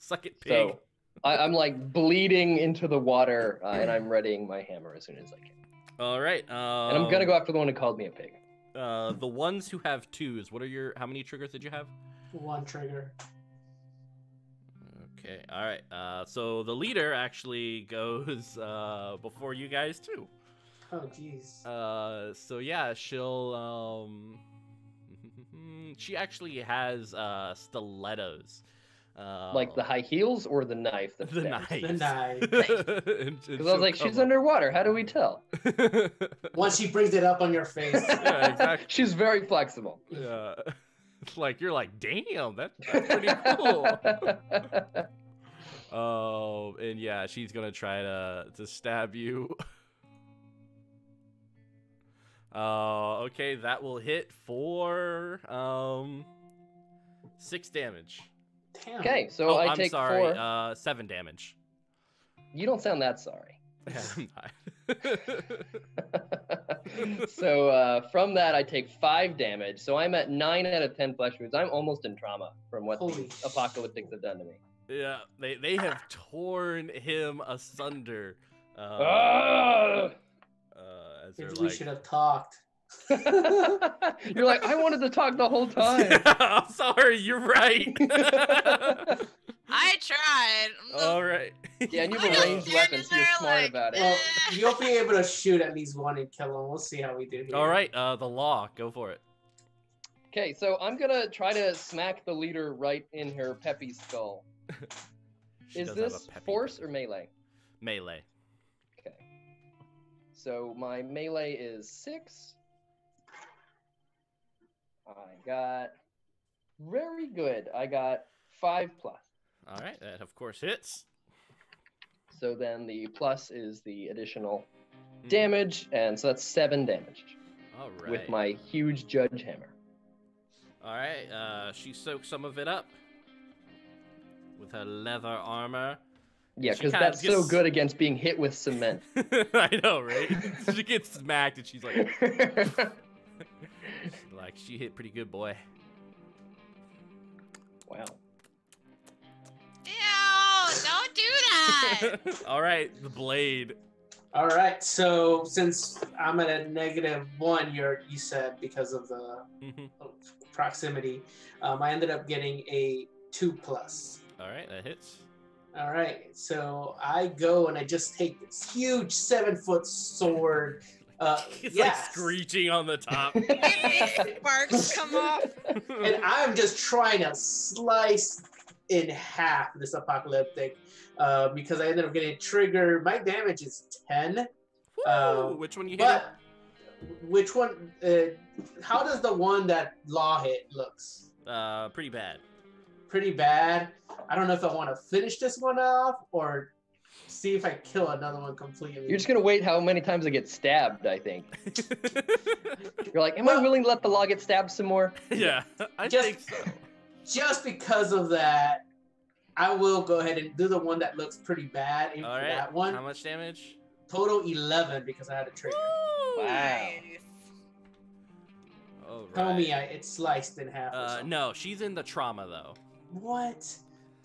Suck it, pig. So I'm like bleeding into the water, and I'm readying my hammer as soon as I can. All right. And I'm gonna go after the one who called me a pig. The ones who have 2s, how many triggers did you have? 1 trigger. Okay, all right. So the leader actually goes before you guys too. Oh, jeez. So yeah, she'll she actually has stilettos. Like the high heels or the knife? That's the stabbed? knife. The knife. Because I was like, she's underwater. How do we tell? Once she brings it up on your face. Yeah, exactly. She's very flexible. Yeah. It's like you're like, damn, that's pretty cool. Oh, and yeah, she's gonna try to stab you. Okay, that will hit for 6 damage. Damn. Okay, so I I'm take sorry, 4. 7 damage. You don't sound that sorry. Yeah, I'm not. So from that, I take 5 damage. So I'm at 9 out of 10 flesh wounds. I'm almost in trauma from what Holy the apocalyptics have done to me. Yeah, they have torn him asunder. Ah! As they're Maybe we like, should have talked. You're like, I wanted to talk the whole time. Yeah, I'm sorry, you're right. I tried. All right. Yeah, and you have I a don't ranged stand weapon, in so you're there smart like, about it. Well, you'll be able to shoot at least one and kill him. We'll see how we do here. All right, the law, go for it. Okay, so I'm gonna try to smack the leader right in her peppy skull. She Is does have a this peppy force peppy. or melee? Melee? Okay. So my melee is 6. I got very good. I got 5+. All right, that of course hits. So then the plus is the additional damage, and so that's 7 damage All right. with my huge judge hammer. All right, she soaks some of it up with her leather armor. Yeah, She because kinda that's so gets- good against being hit with cement. I know, right? She gets smacked and she's like, she hit pretty good, boy. Wow. Ew, don't do that. All right, the blade. All right. So since I'm at a -1, you said because of the proximity, I ended up getting a 2+. All right, that hits. All right. So I go and I just take this huge 7-foot sword. It's like yes. screeching on the top. Sparks come off. And I'm just trying to slice in half this apocalyptic because I ended up getting triggered. My damage is 10. Woo! Which one you hit? But which one? How does the one that Law hit looks? Pretty bad. Pretty bad. I don't know if I want to finish this one off or see if I kill another one completely. You're just gonna wait how many times I get stabbed, I think. You're like, am I willing to let the law get stabbed some more? Yeah, I Just- think so. Just because of that, I will go ahead and do the one that looks pretty bad. Aim All for right. that one. How much damage? Total 11 because I had a trigger. Woo! Wow. Nice. All right. Tell me it's sliced in half or something. No, she's in the trauma though. What?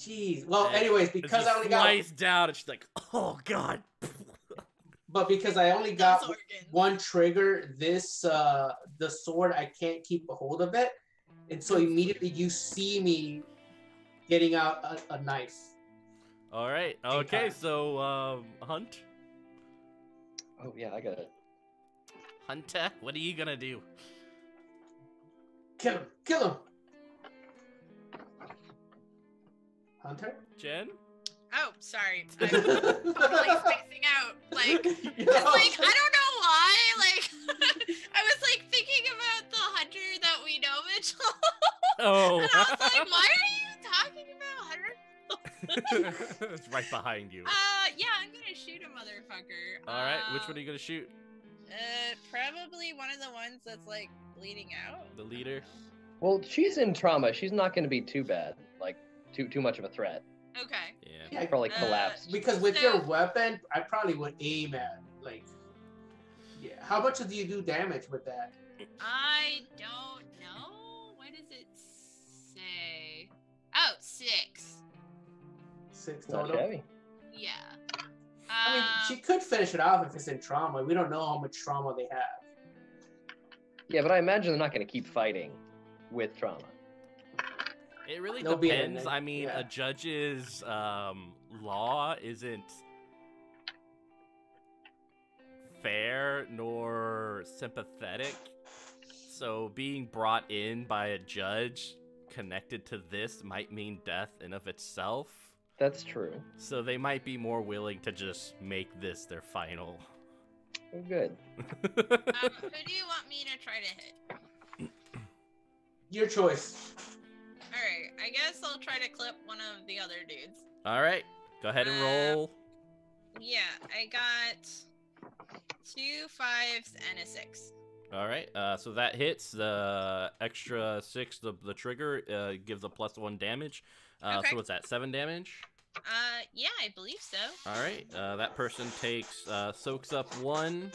Jeez. Well, And anyways, as because you I only got, slice down, and she's like, "Oh God." but because I only Those got organs. one trigger, this the sword, I can't keep a hold of it, and so immediately you see me getting out a knife. All right. Okay. So, Hunt, Oh yeah, I got it. Hunter, what are you gonna do? Kill him! Kill him! Hunter? Jen? Oh, sorry. I'm totally spacing out. Like, just like, I don't know why. Like, I was like thinking about the hunter that we know, Mitchell. Oh. And I was like, why are you talking about hunter? It's right behind you. Yeah, I'm gonna shoot a motherfucker. All right. Which one are you gonna shoot? Probably one of the ones that's like bleeding out. The leader. Well, she's in trauma. She's not going to be too bad, like too much of a threat. Okay. Yeah. Yeah, Probably collapsed. because with So- your weapon, I probably would aim at, like... Yeah. How much do you do damage with that? I don't know. What does it say? Oh, 6. 6 Not total? shabby. Yeah. I mean, she could finish it off if it's in trauma. We don't know how much trauma they have. Yeah, but I imagine they're not going to keep fighting with trauma. It really There'll be an depends. ending, I mean, yeah. a judge's law isn't fair nor sympathetic. So being brought in by a judge connected to this might mean death in of itself. That's true. So they might be more willing to just make this their final. Oh, good. Who do you want me to try to hit? Your choice. Alright, I guess I'll try to clip one of the other dudes. All right, go ahead and roll. Yeah, I got 2 5s and a 6. All right, so that hits. The extra 6, the trigger gives a +1 damage. Okay. So what's that? 7 damage. Yeah, I believe so. All right, that person takes soaks up 1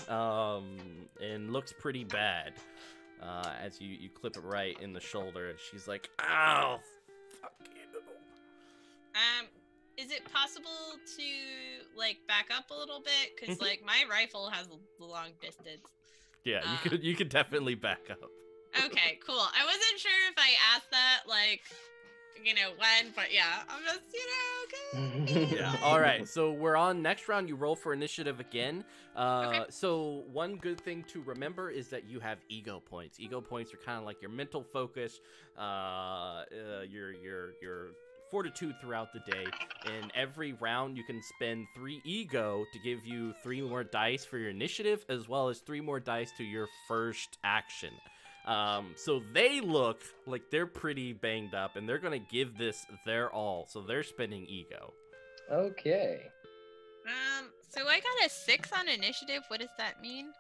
and looks pretty bad as you clip it right in the shoulder, and she's like, "Ow, fuck you." Is it possible to like back up a little bit? Cause like my rifle has a long distance. Yeah, you could definitely back up. Okay, cool. I wasn't sure if I asked that like, when, but yeah, I'm just okay. Yeah. All right. So we're on next round. You roll for initiative again. Okay. So one good thing to remember is that you have ego points. Ego points are kind of like your mental focus, your fortitude throughout the day. In every round, you can spend 3 ego to give you 3 more dice for your initiative, as well as 3 more dice to your first action. So they look like they're pretty banged up, and they're gonna give this their all. So they're spending ego. Okay. So I got a 6 on initiative. What does that mean?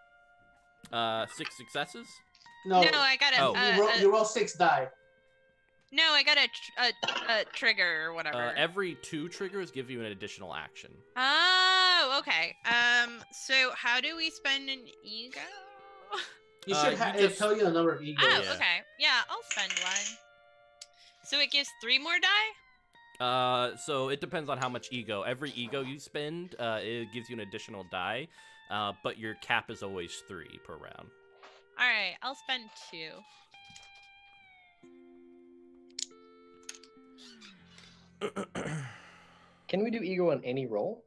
6 successes. No, No, I got a. Oh. you roll 6 die. No, I got a trigger or whatever. Every 2 triggers give you an additional action. Oh, okay. So how do we spend an ego? You should you just- tell you the number of ego. Oh, yeah. okay. Yeah, I'll spend 1. So it gives 3 more die? So it depends on how much ego. Every ego you spend, it gives you an additional die, but your cap is always 3 per round. All right, I'll spend 2. Can we do ego on any roll?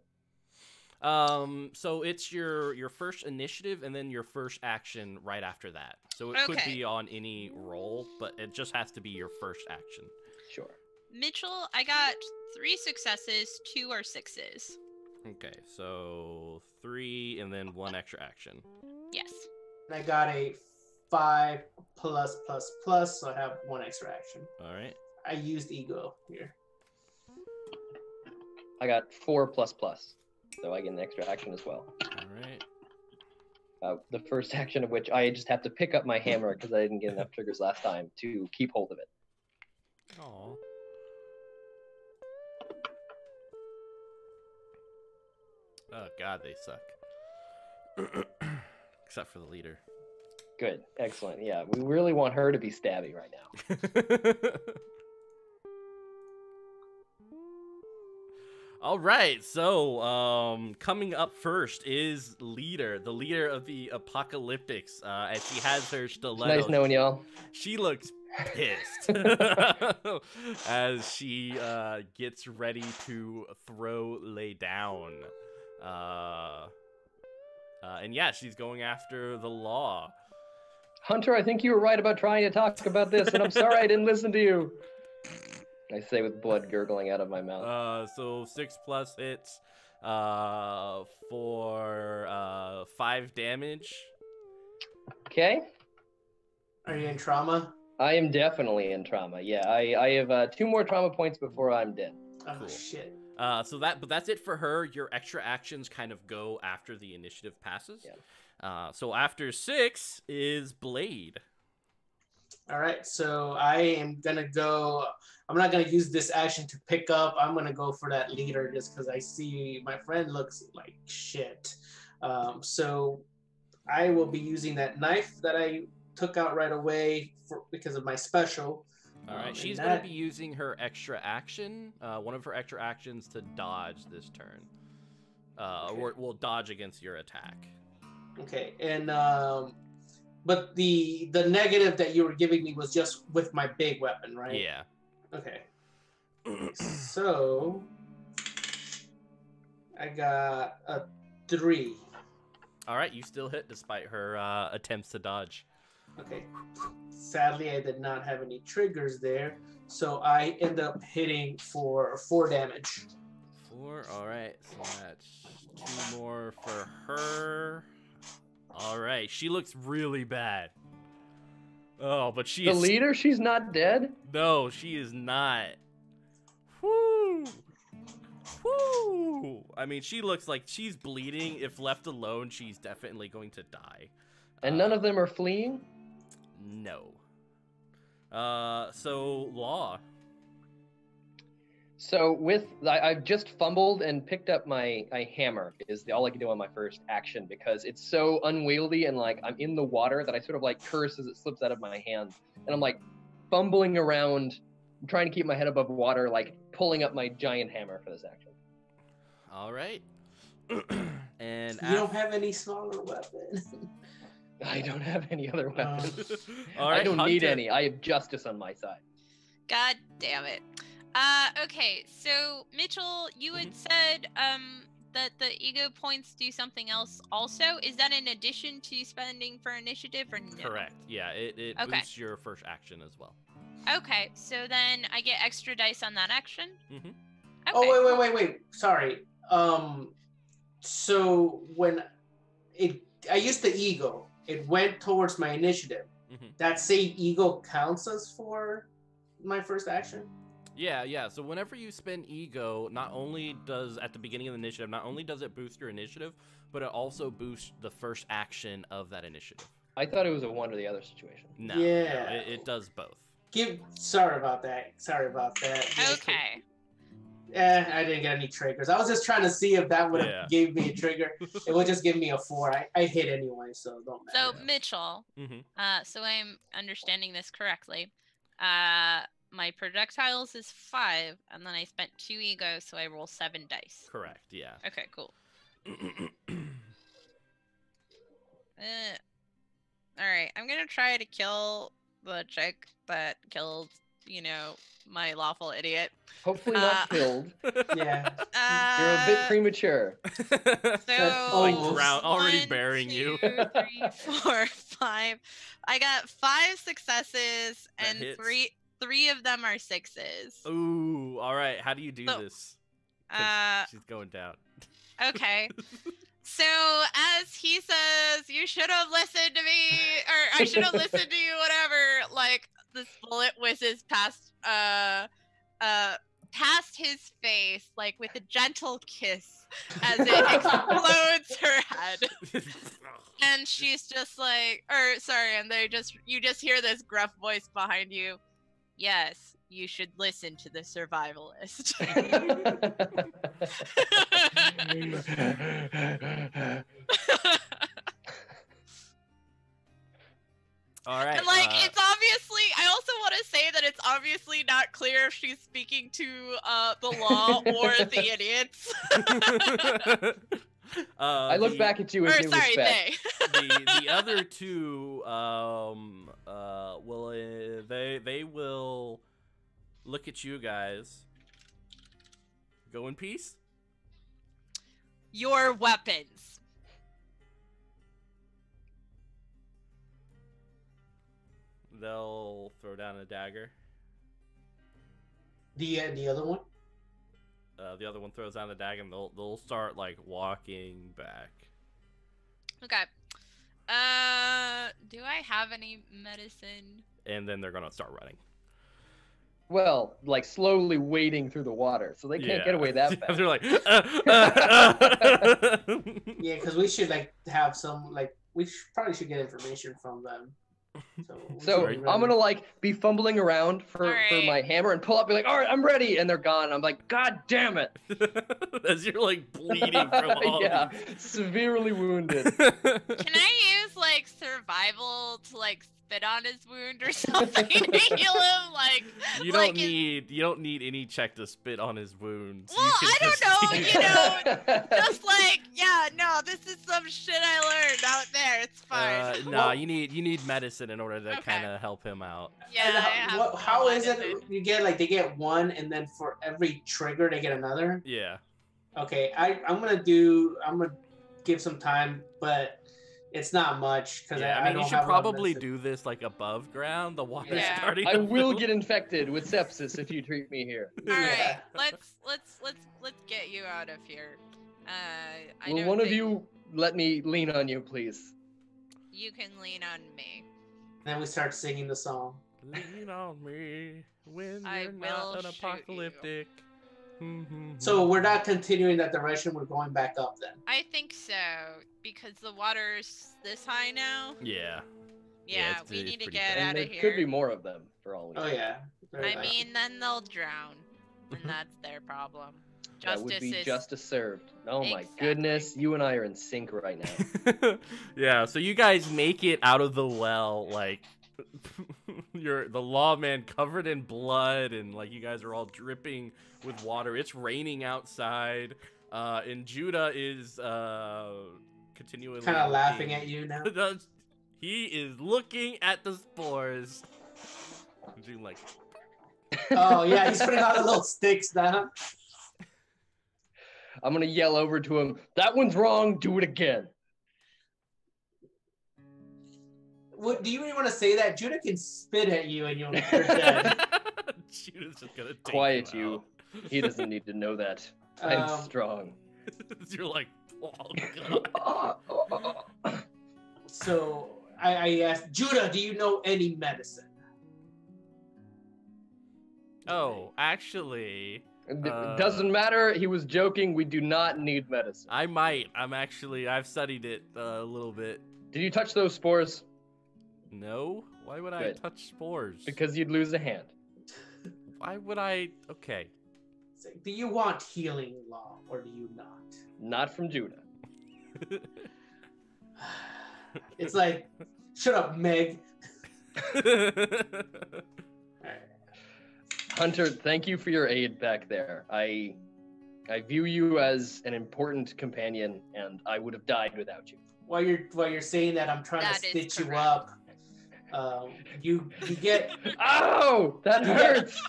So it's your first initiative and then your first action right after that. So it could Okay. be on any roll, but it just has to be your first action. Sure. Mitchell, I got 3 successes, 2 are 6s. Okay, so 3 and then 1 extra action. Yes. And I got a 5 plus plus plus, so I have 1 extra action. All right. I used ego here. I got 4 plus plus, so I get an extra action as well. All right. The first action of which I just have to pick up my hammer because I didn't get enough triggers last time to keep hold of it. Aw. Oh god, they suck. Except for the leader. Good, excellent. Yeah, we really want her to be stabby right now. All right, so coming up first is the leader of the Apocalyptics, as she has her stiletto. Nice knowing y'all. She looks pissed as she gets ready to lay down. And yeah, she's going after the law. Hunter, I think you were right about trying to talk about this, and I'm sorry I didn't listen to you. I say with blood gurgling out of my mouth. So 6+ hits for 5 damage. Okay. Are you in trauma? I am definitely in trauma. Yeah, I have 2 more trauma points before I'm dead. Oh, Cool. shit. But that's it for her. Your extra actions kind of go after the initiative passes. Yeah. So after 6 is Blade. All right, so I am gonna go. I'm not gonna use this action to pick up. I'm gonna go for that leader just because I see my friend looks like shit. So I will be using that knife that I took out right away because of my special. All right, she's going to be using her extra action, one of her extra actions to dodge this turn. Okay. Or will dodge against your attack. Okay, and but the negative that you were giving me was just with my big weapon, right? Yeah. Okay. So I got a 3. All right, you still hit despite her attempts to dodge. Okay. Sadly, I did not have any triggers there, so I end up hitting for 4 damage. 4. All right, so that's 2 more for her. All right, she looks really bad. Oh, but she The is... leader? She's not dead? No, she is not. Woo! Woo! I mean, she looks like she's bleeding. If left alone, she's definitely going to die. And none of them are fleeing? No. So, Law. So I've just fumbled and picked up my hammer is all I can do on my first action because it's so unwieldy and like I'm in the water that I sort of like curse as it slips out of my hand. And I'm like fumbling around, trying to keep my head above water, like pulling up my giant hammer for this action. All right. And you don't have any smaller weapon. I don't have any other weapons. All right, I don't Hunter. need any. I have justice on my side. God damn it. Okay, so Mitchell, you had said that the ego points do something else also. Is that in addition to spending for initiative or no? Correct. Yeah, it Okay. boosts your first action as well. Okay, so then I get extra dice on that action? Mm-hmm. Okay. Oh, wait. Sorry. So when I used the ego, it went towards my initiative. Mm-hmm. That same ego counts as for my first action? Yeah. So whenever you spend ego, not only does at the beginning of the initiative, not only does it boost your initiative, but it also boosts the first action of that initiative. I thought it was a one or the other situation. No, Yeah. no, it does both. Sorry about that. Okay. I didn't get any triggers. I was just trying to see if that would have Yeah. gave me a trigger. It would just give me a 4. I hit anyway, so don't matter. So Mitchell, Mm-hmm. so I'm understanding this correctly. My projectiles is 5, and then I spent 2 ego, so I roll 7 dice. Correct. Yeah. Okay, cool. All right, I'm gonna try to kill the chick that killed, my lawful idiot. Hopefully not killed. Yeah. You're a bit premature. So Like Almost. already 1, burying 2, you. 3, 4, 5. I got 5 successes, That and hits. three of them are 6s. Ooh. All right. How do you do So, this? 'Cause she's going down. Okay. So as he says, you should have listened to me, or I should have listened to you, whatever. Like this bullet whizzes past his face, like with a gentle kiss, as it explodes her head. And she's just like, and you just hear this gruff voice behind you. Yes, you should listen to the survivalist. All right. And like, it's obviously, I also want to say that it's obviously not clear if she's speaking to the law or the idiots. I look back at you with new respect. They. The other two they will look at you guys. Go in peace. Your weapons. They'll throw down a dagger. The other one. The other one throws down the dagger, and they'll start like walking back. Okay. Do I have any medicine? And then they're gonna start running. Well, like slowly wading through the water, so they can't get away that fast. They're like, Yeah, because we should like have some like probably should get information from them. So I'm gonna like be fumbling around for my hammer and pull up, be like, all right, I'm ready, and they're gone. And I'm like, God damn it! As you're like bleeding from all. Yeah, severely wounded. Can I use like survival to like spit on his wound or something to heal him? Like you don't need any check to spit on his wounds. Well, I don't know, just like this is some shit I learned out there. It's fine. Nah, you need medicine in order to kind of help him out. Yeah. How is it? You get like they get one, and then for every trigger they get another. Yeah. Okay, I'm gonna give some time, but it's not much because I don't you should have probably do this like above ground. The water's starting. I will get infected with sepsis if you treat me here. All right, let's get you out of here. Will one of you let me lean on you, please? You can lean on me. Then we start singing the song. Lean on me when I you're will not an shoot you. apocalyptic. So we're not continuing that direction. We're going back up then. I think so because the water's this high now. Yeah. Yeah, it's we need to pretty get And out there of here. could be more of them for all we know. Oh yeah. I mean, then they'll drown, and that's their problem. That would be is... justice served. Oh my Exactly. goodness, you and I are in sync right now. Yeah, so you guys make it out of the well, like you're the lawman covered in blood, and like you guys are all dripping with water. It's raining outside, and Judah is continually kind of laughing at you now. He is looking at the spores. Doing like, Oh yeah, he's putting all the little sticks down. I'm gonna yell over to him, that one's wrong, do it again. What, do you really want to say that? Judah can spit at you and you're dead. Judah's just gonna take Quiet you. you. He doesn't need to know that. I'm strong. You're like, oh god. So I asked, Judah, do you know any medicine? Oh, actually, It doesn't matter. He was joking. We do not need medicine. I might. I've studied it a little bit. Did you touch those spores? No? Why would I Good. touch spores? Because you'd lose a hand. Why would I? Okay. Do you want healing law or do you not? Not from Judah. It's like, shut up, Meg. Hunter, thank you for your aid back there. I view you as an important companion, and I would have died without you. While you're saying that, I'm trying That to is stitch you correct. up. You get Ow! That You hurts!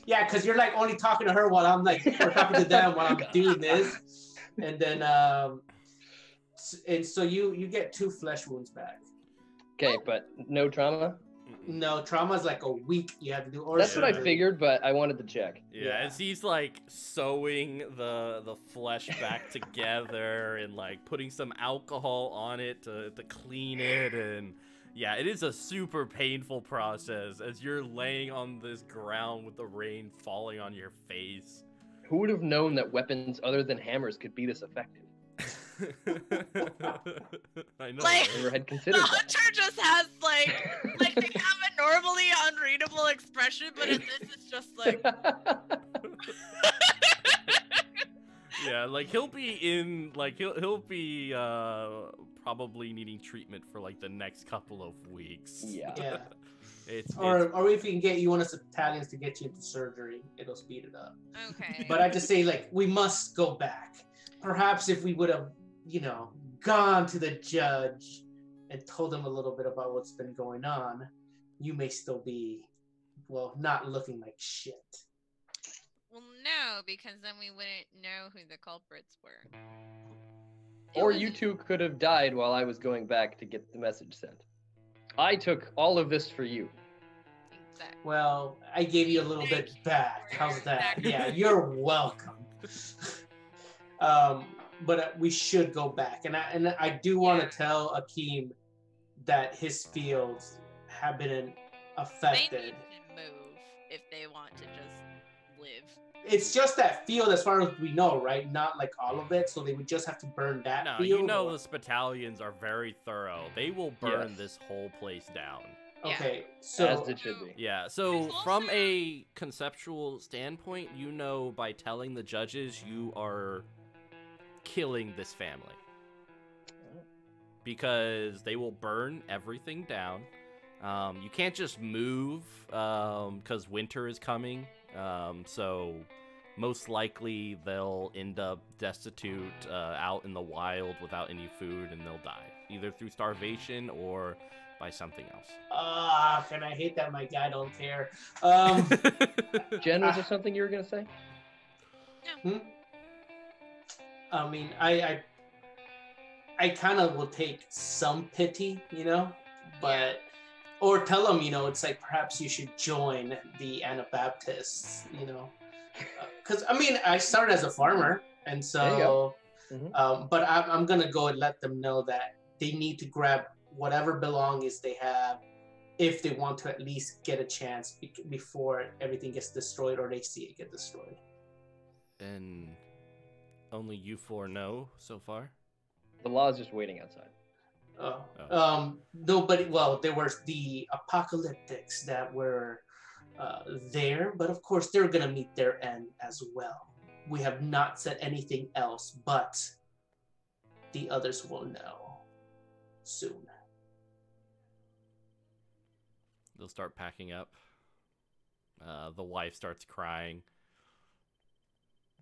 yeah, because you're like only talking to her while I'm like or talking to them while I'm doing this, and then and so you get 2 flesh wounds back. Okay, but no trauma? No, trauma's like a week you have to do. Or That's what I surgery. figured, but I wanted to check. Yeah, as he's like sewing the flesh back together and like putting some alcohol on it to clean it, and yeah, it is a super painful process as you're laying on this ground with the rain falling on your face. Who would have known that weapons other than hammers could be this effective? I know. Like- right? Never had The considered that. hunter just has like they have a normally unreadable expression, but this is just like Yeah, like he'll be probably needing treatment for like the next couple of weeks. Yeah. Or if we can get you one of the Italians to get you into surgery, it'll speed it up. Okay. But I just say, like, we must go back. Perhaps if we would have, gone to the judge and told him a little bit about what's been going on, you may still be, well, not looking like shit. Well, no, because then we wouldn't know who the culprits were. Or you two could have died while I was going back to get the message sent. I took all of this for you. Exactly. Well, I gave you a little bit back. How's that? Yeah, you're welcome. But we should go back, and I do want to tell Akeem that his fields have been affected. They need to move if they want to just live. It's just that field, as far as we know, right? Not like all of it, so they would just have to burn that field. The battalions are very thorough. They will burn this whole place down. Okay, so as it should be. Yeah, so from a conceptual standpoint, by telling the judges you are killing this family. Because they will burn everything down. You can't just move because winter is coming. So most likely they'll end up destitute out in the wild without any food, and they'll die either through starvation or by something else. And I hate that my guy don't care. Jen, was there something you were gonna say? No. I mean, I kind of will take some pity, but or tell them, it's like perhaps you should join the Anabaptists, because I mean I started as a farmer, and so, but I'm gonna go and let them know that they need to grab whatever belongings they have if they want to at least get a chance before everything gets destroyed or they see it get destroyed. And only you four know so far? The law is just waiting outside. Nobody. Well, there were the apocalyptics that were there, but of course they're gonna meet their end as well. We have not said anything else, but the others will know soon. They'll start packing up. The wife starts crying.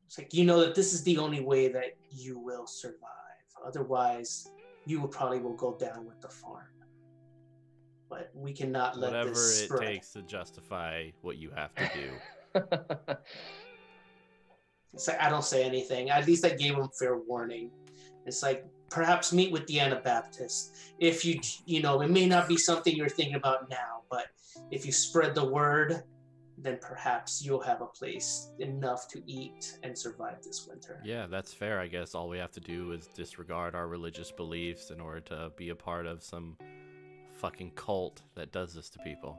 It's like, that this is the only way that you will survive. Otherwise, you will go down with the farm. But we cannot let this spread. Whatever it takes to justify what you have to do. It's like, I don't say anything. At least I gave them fair warning. It's like, perhaps meet with the Anabaptists. If it may not be something you're thinking about now, but if you spread the word, then perhaps you'll have a place enough to eat and survive this winter. Yeah, that's fair. I guess all we have to do is disregard our religious beliefs in order to be a part of some fucking cult that does this to people.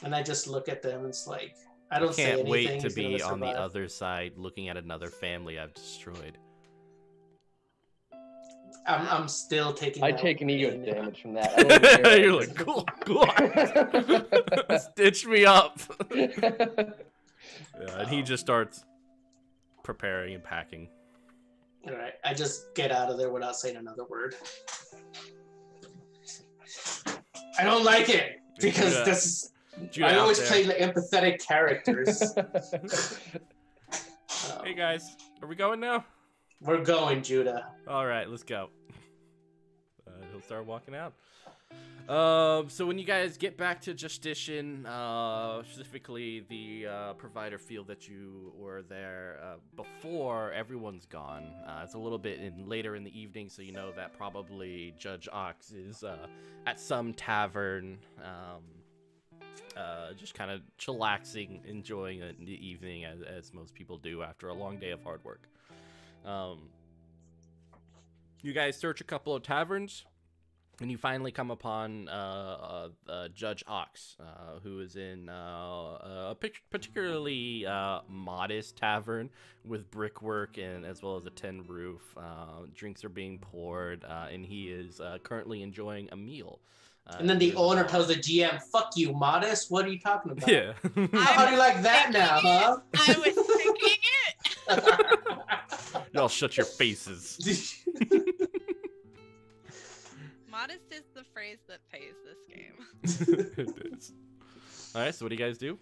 And I just look at them and it's like, I don't say anything. Can't wait to be on the other side looking at another family I've destroyed. I'm still taking. I take an ego damage from that. You're like, cool. Stitch me up. And he just starts preparing and packing. All right, I just get out of there without saying another word. I don't like it because this. I always play the empathetic characters. Hey guys, are we going now? We're going, Judah. All right, let's go. He'll start walking out. So when you guys get back to Justitian, specifically the provider field that you were there before, everyone's gone. It's a little bit later in the evening, so you know that probably Judge Ox is at some tavern, just kind of chillaxing, enjoying the evening as most people do after a long day of hard work. You guys search a couple of taverns, and you finally come upon Judge Ox, who is in a particularly modest tavern with brickwork and as well as a tin roof. Drinks are being poured, and he is currently enjoying a meal. And then the owner tells the GM, "Fuck you, modest. What are you talking about?" Yeah. How do you like that now, huh? I was thinking it. Y'all shut your faces. Modest is the phrase that pays this game. It is. All right, so what do you guys do?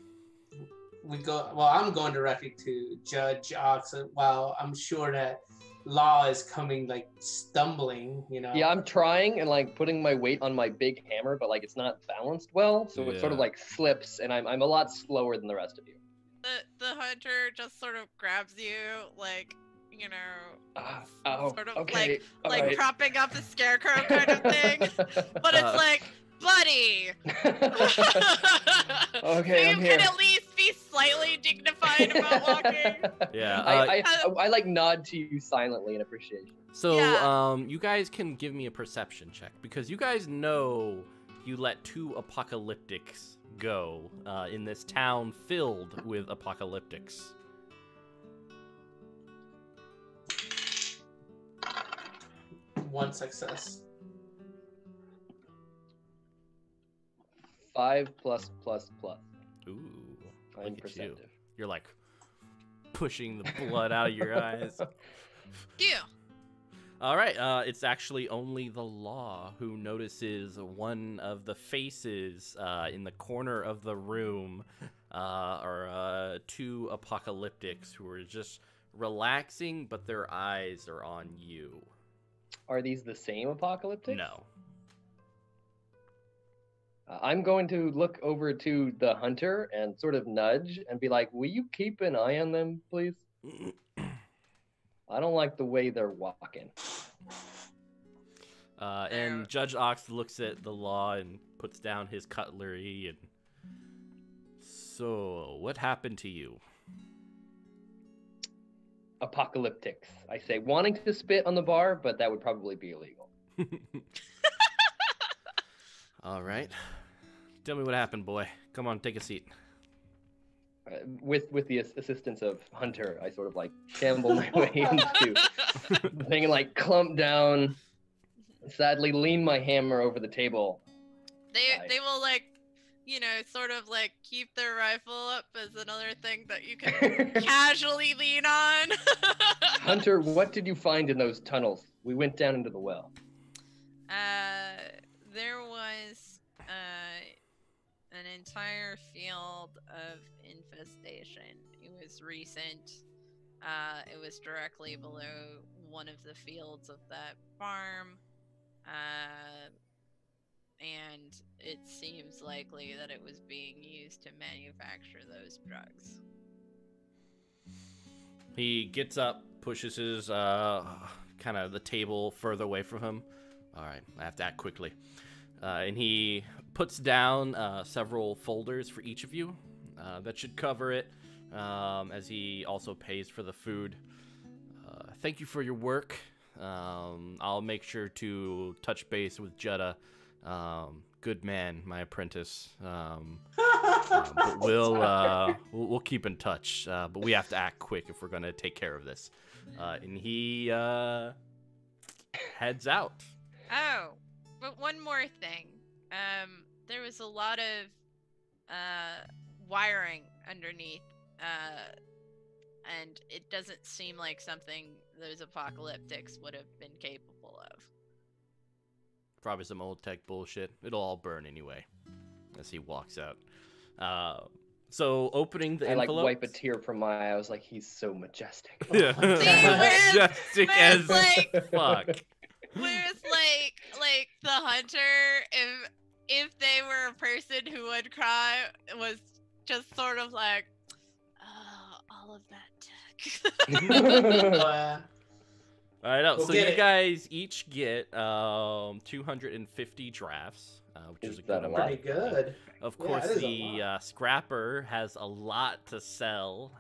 We go. Well, I'm going directly to Judge Ox. While I'm sure that Law is coming, like stumbling. You know. Yeah, I'm trying and like putting my weight on my big hammer, but like it's not balanced well, so it sort of Yeah. like slips, and I'm a lot slower than the rest of you. The hunter just sort of grabs you, like, you know, sort of okay, like alright. propping up the scarecrow kind of thing. But it's like, buddy. Okay, so you I'm here. can at least be slightly dignified about walking. Yeah. I like nod to you silently in appreciation. So, Yeah. you guys can give me a perception check because you guys know you let 2 apocalyptics go in this town filled with apocalyptics. One success. 5+++. Ooh, I'm look at you. perceptive. You're like pushing the blood out of your eyes. Yeah. All right, it's actually only the Law who notices one of the faces in the corner of the room are 2 apocalyptics who are just relaxing, but their eyes are on you. Are these the same apocalyptic? No. I'm going to look over to the hunter and sort of nudge and be like, will you keep an eye on them, please? I don't like the way they're walking. And Judge Ox looks at the Law and puts down his cutlery and... So, what happened to you? Apocalyptics, I say, wanting to spit on the bar, but that would probably be illegal. All right. Tell me what happened, boy. Come on, take a seat. With the assistance of Hunter, I sort of like shamble my way into the thing and like clump down, sadly lean my hammer over the table. They will, like, you know, sort of like keep their rifle up as another thing that you can casually lean on. Hunter, what did you find in those tunnels? We went down into the well. There was an entire field of infestation. It was recent. It was directly below one of the fields of that farm. And it seems likely that it was being used to manufacture those drugs. He gets up, pushes his kind of the table further away from him. All right, I have to act quickly. And he puts down several folders for each of you. That should cover it, as he also pays for the food. Thank you for your work. I'll make sure to touch base with Jetta. Good man, my apprentice. But we'll keep in touch. But we have to act quick if we're gonna take care of this. And he heads out. Oh, but one more thing. There was a lot of wiring underneath, and it doesn't seem like something those apocalyptics would have been capable of. Probably some old tech bullshit. It'll all burn anyway. As he walks out. So opening the I envelope. like wipe a tear from my eye. I was like, he's so majestic. Yeah. Majestic as like, fuck. Whereas like the hunter, if they were a person who would cry, was just sort of like, oh, all of that tech. All right, We'll so get you it. guys each get 250 drafts, which is a good amount. Pretty good. Of Yeah, course, that is a the lot. scrapper has a lot to sell,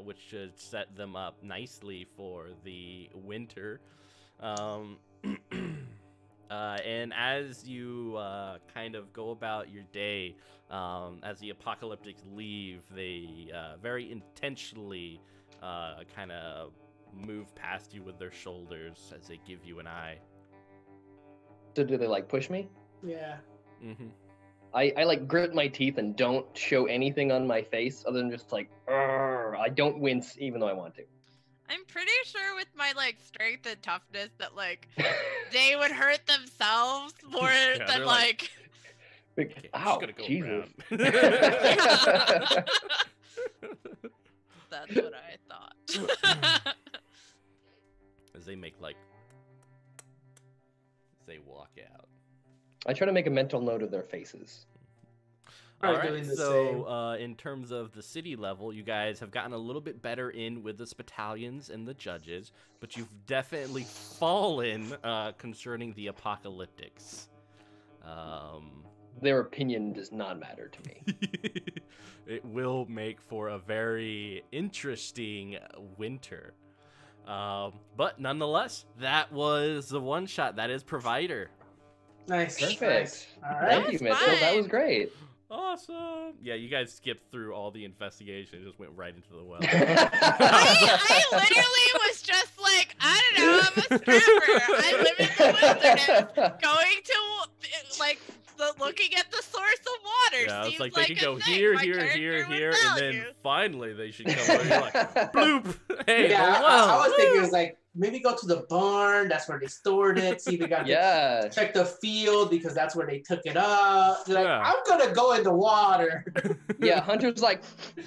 which should set them up nicely for the winter. And as you kind of go about your day, as the apocalyptics leave, they very intentionally kind of move past you with their shoulders as they give you an eye. So do they like push me? Yeah. Mm-hmm. I like grit my teeth and don't show anything on my face other than just like, "Arr." I don't wince even though I want to. I'm pretty sure with my like strength and toughness that like they would hurt themselves more Yeah, than they're like. Okay, I'm Ow, just gonna go Jesus. around. That's what I thought. As they make like, as they walk out. I try to make a mental note of their faces. All Probably right, doing the so in terms of the city level, you guys have gotten a little bit better in with the battalions and the judges, but you've definitely fallen concerning the apocalyptics. Their opinion does not matter to me. It will make for a very interesting winter. But nonetheless, that was the one shot. That is Provider. Nice. Perfect. Nice. All right. Thank you, was Mitchell. That was fun. great. Awesome. Yeah, you guys skipped through all the investigation and just went right into the well. I literally was just like, I don't know, I'm a strapper. I live in the wilderness, going to like looking at the source of water. Yeah, it's seems like like they a can go thing here, my here, character here, would here, and then value. finally they should come over. You're like, bloop. Hey, Yeah, the well. I was thinking it was like maybe go to the barn. That's where they stored it. See if they got Yeah. check the field because that's where they took it up. They're like, Yeah. I'm gonna go in the water. Yeah, Hunter's like,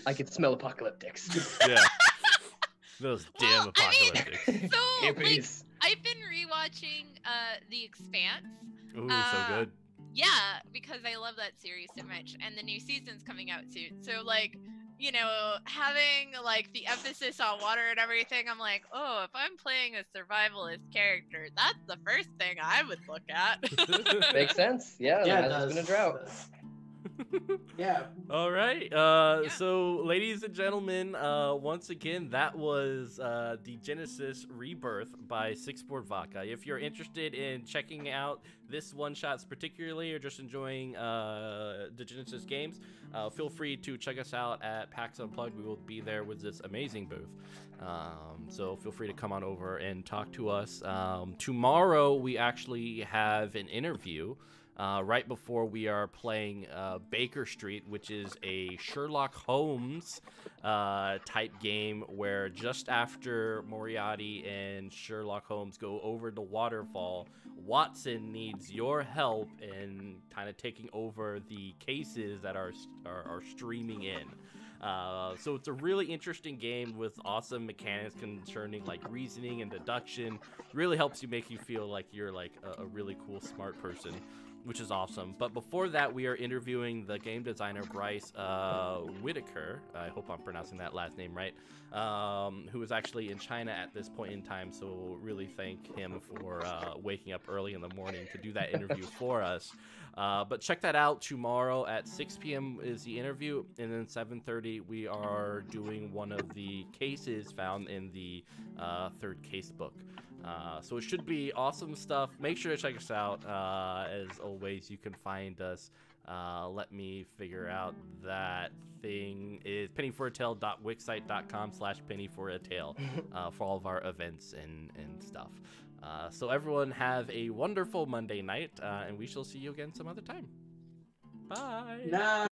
I can smell apocalyptics. Yeah. Those damn Well, I mean, apocalyptics. So like, Hippies. I've been rewatching The Expanse. Ooh, so good. Yeah, because I love that series so much, and the new season's coming out soon. So like, you know, having like the emphasis on water and everything, I'm like, oh, if I'm playing a survivalist character, that's the first thing I would look at. Makes sense. Yeah, Yeah, there it has does. been a drought. Yeah. All right. So, ladies and gentlemen, once again, that was Degenesis Rebirth by Sixboard Vodka. If you're interested in checking out this one shots particularly, or just enjoying Degenesis games, feel free to check us out at PAX Unplugged. We will be there with this amazing booth. So feel free to come on over and talk to us. Tomorrow we actually have an interview. Right before we are playing Baker Street, which is a Sherlock Holmes type game where just after Moriarty and Sherlock Holmes go over the waterfall, Watson needs your help in kind of taking over the cases that are streaming in. So it's a really interesting game with awesome mechanics concerning like reasoning and deduction. Really helps you make you feel like you're like a really cool, smart person, which is awesome. But before that, we are interviewing the game designer Bryce Whitaker. I hope I'm pronouncing that last name right. Who is actually in China at this point in time. So we'll really thank him for waking up early in the morning to do that interview for us. But check that out tomorrow at 6 p.m. is the interview, and then 7:30 we are doing one of the cases found in the third case book. So it should be awesome stuff. Make sure to check us out. As always, you can find us. Let me figure out that thing is pennyforatale.wixsite.com/pennyforatale for all of our events and stuff. So everyone have a wonderful Monday night, and we shall see you again some other time. Bye. Nah.